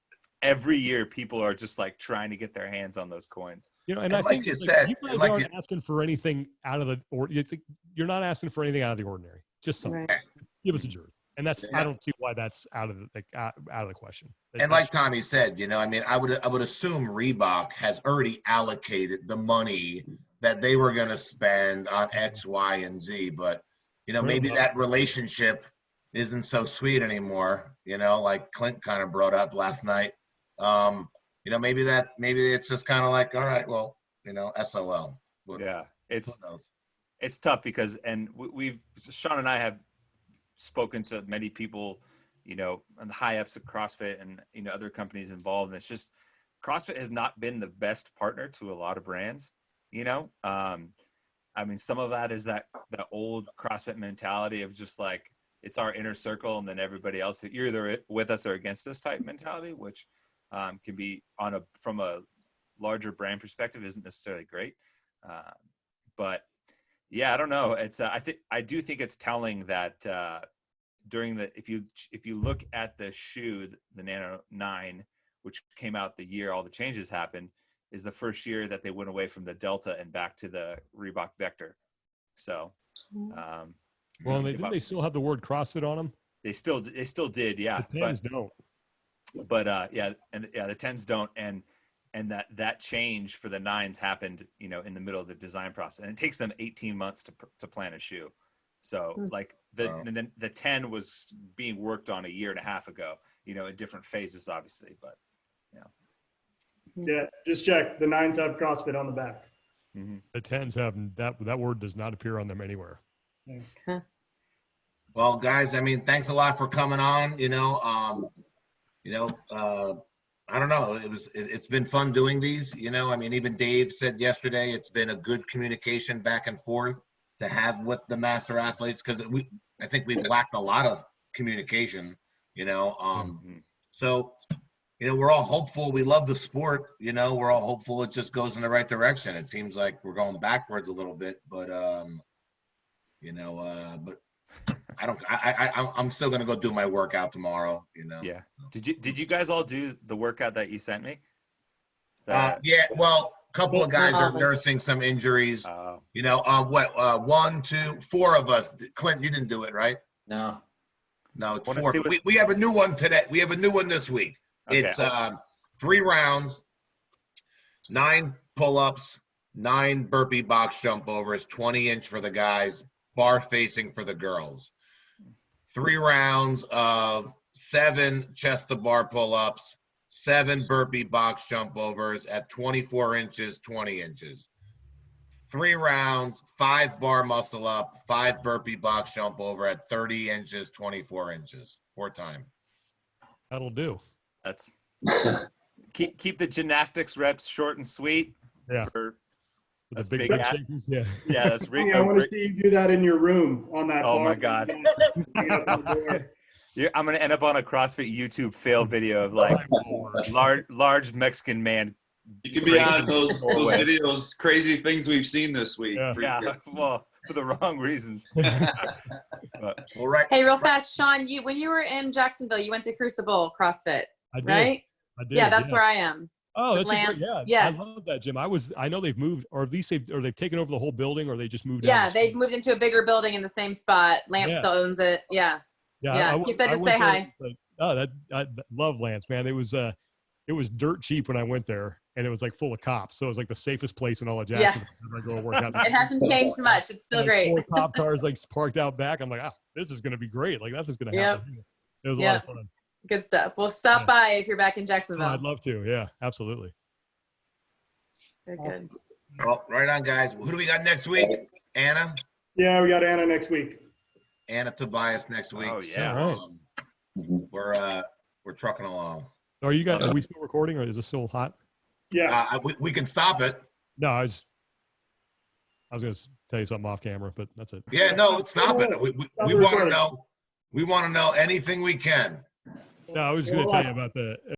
every year people are just like trying to get their hands on those coins. you know, and And I like think you like, said, you guys like aren't asking for anything out of the, or you're not asking for anything out of the ordinary. Just something. Right. Give us a jersey. And that's, Yeah. I don't see why that's out of the question. And like Tommy said, you know, I mean, I would assume Reebok has already allocated the money that they were going to spend on X, Y, and Z. But, you know, maybe that relationship isn't so sweet anymore, you know, like Clint kind of brought up last night. You know, maybe it's just kind of like, all right, well, you know, SOL. Yeah. Who knows? It's tough because, and Sean and I have spoken to many people, you know, on the high ups of CrossFit and, you know, other companies involved. And it's just, CrossFit has not been the best partner to a lot of brands, you know? I mean, some of that is that old CrossFit mentality of just like, it's our inner circle and then everybody else, you're either with us or against us type mentality, which can be from a larger brand perspective isn't necessarily great. But yeah, I don't know. It's I do think it's telling that during if you look at the shoe, the Nano 9, which came out the year all the changes happened, is the first year that they went away from the Delta and back to the Reebok Vector. So, well, didn't they still have the word CrossFit on them? They still did, yeah. The 10s don't. But the 10s don't, and that change for the 9s happened, you know, in the middle of the design process, and it takes them 18 months to plan a shoe. So like the 10 was being worked on a year and a half ago, you know, in different phases, obviously, but Yeah, just check. The 9s have CrossFit on the back. Mm-hmm. The 10s have that word does not appear on them anywhere. Well, guys, I mean, thanks a lot for coming on. You know, I don't know. It's been fun doing these. You know, I mean, even Dave said yesterday it's been a good communication back and forth to have with the master athletes because I think we've lacked a lot of communication. You know, so you know we're all hopeful. We love the sport. You know, we're all hopeful it just goes in the right direction. It seems like we're going backwards a little bit, but you know, but. I'm still gonna go do my workout tomorrow. You know. Yeah. Did you guys all do the workout that you sent me? Yeah. Well, a couple of guys are nursing some injuries. You know. 1, 2, 4 of us. Clint, you didn't do it, right? No. No, it's 4. We have a new one today. We have a new one this week. Okay. It's 3 rounds, 9 pull-ups, 9 burpee box jump overs, 20-inch for the guys, bar facing for the girls. 3 rounds of 7 chest to bar pull-ups, 7 burpee box jump overs at 24 inches, 20 inches. 3 rounds, 5 bar muscle up, 5 burpee box jump over at 30 inches, 24 inches, 4 times. That'll do. That's keep the gymnastics reps short and sweet. Yeah. That's big big. shakers. Yeah. Yeah, that's I want to see you do that in your room on that. Oh bar. my God. I'm gonna end up on a CrossFit YouTube fail video of like large Mexican man. You can be on those videos, crazy things we've seen this week. Yeah. Well, for the wrong reasons. But, Well, right. Hey, real fast, Sean, when you were in Jacksonville, you went to Crucible CrossFit, I did. right? I did. Yeah, that's where I am. Oh, with that's a great, Lance. yeah. Yeah. I love that, Jim. I know they've moved, or at least they've taken over the whole building, or they just moved. Yeah, down they've moved into a bigger building in the same spot. Lance Yeah. still owns it. Yeah. Yeah, He said to went say there, hi. but, oh, I love Lance, man. It was dirt cheap when I went there, and it was like full of cops. So it was like the safest place in all of Yeah. Jacksonville. I go work out. It hasn't changed much. It's still Like great. 4 cop cars like parked out back. I'm like, this is gonna be great. Like nothing's gonna happen. Here. It was a lot of fun. Good stuff. Well, stop by if you're back in Oh, Jacksonville. I'd love to. Yeah, absolutely. Very good. Well, right on, guys. Who do we got next week? Anna? Yeah, we got Anna next week. Anna Tobias next week. Oh, yeah. So, we're trucking along. Are you guys? Are we still recording, or is it still hot? Yeah. We can stop it. No, I was gonna tell you something off camera, but that's it. Yeah, no, let's stop it. We Stop want to recording. know. We want to know anything we can. No, I was gonna tell you about the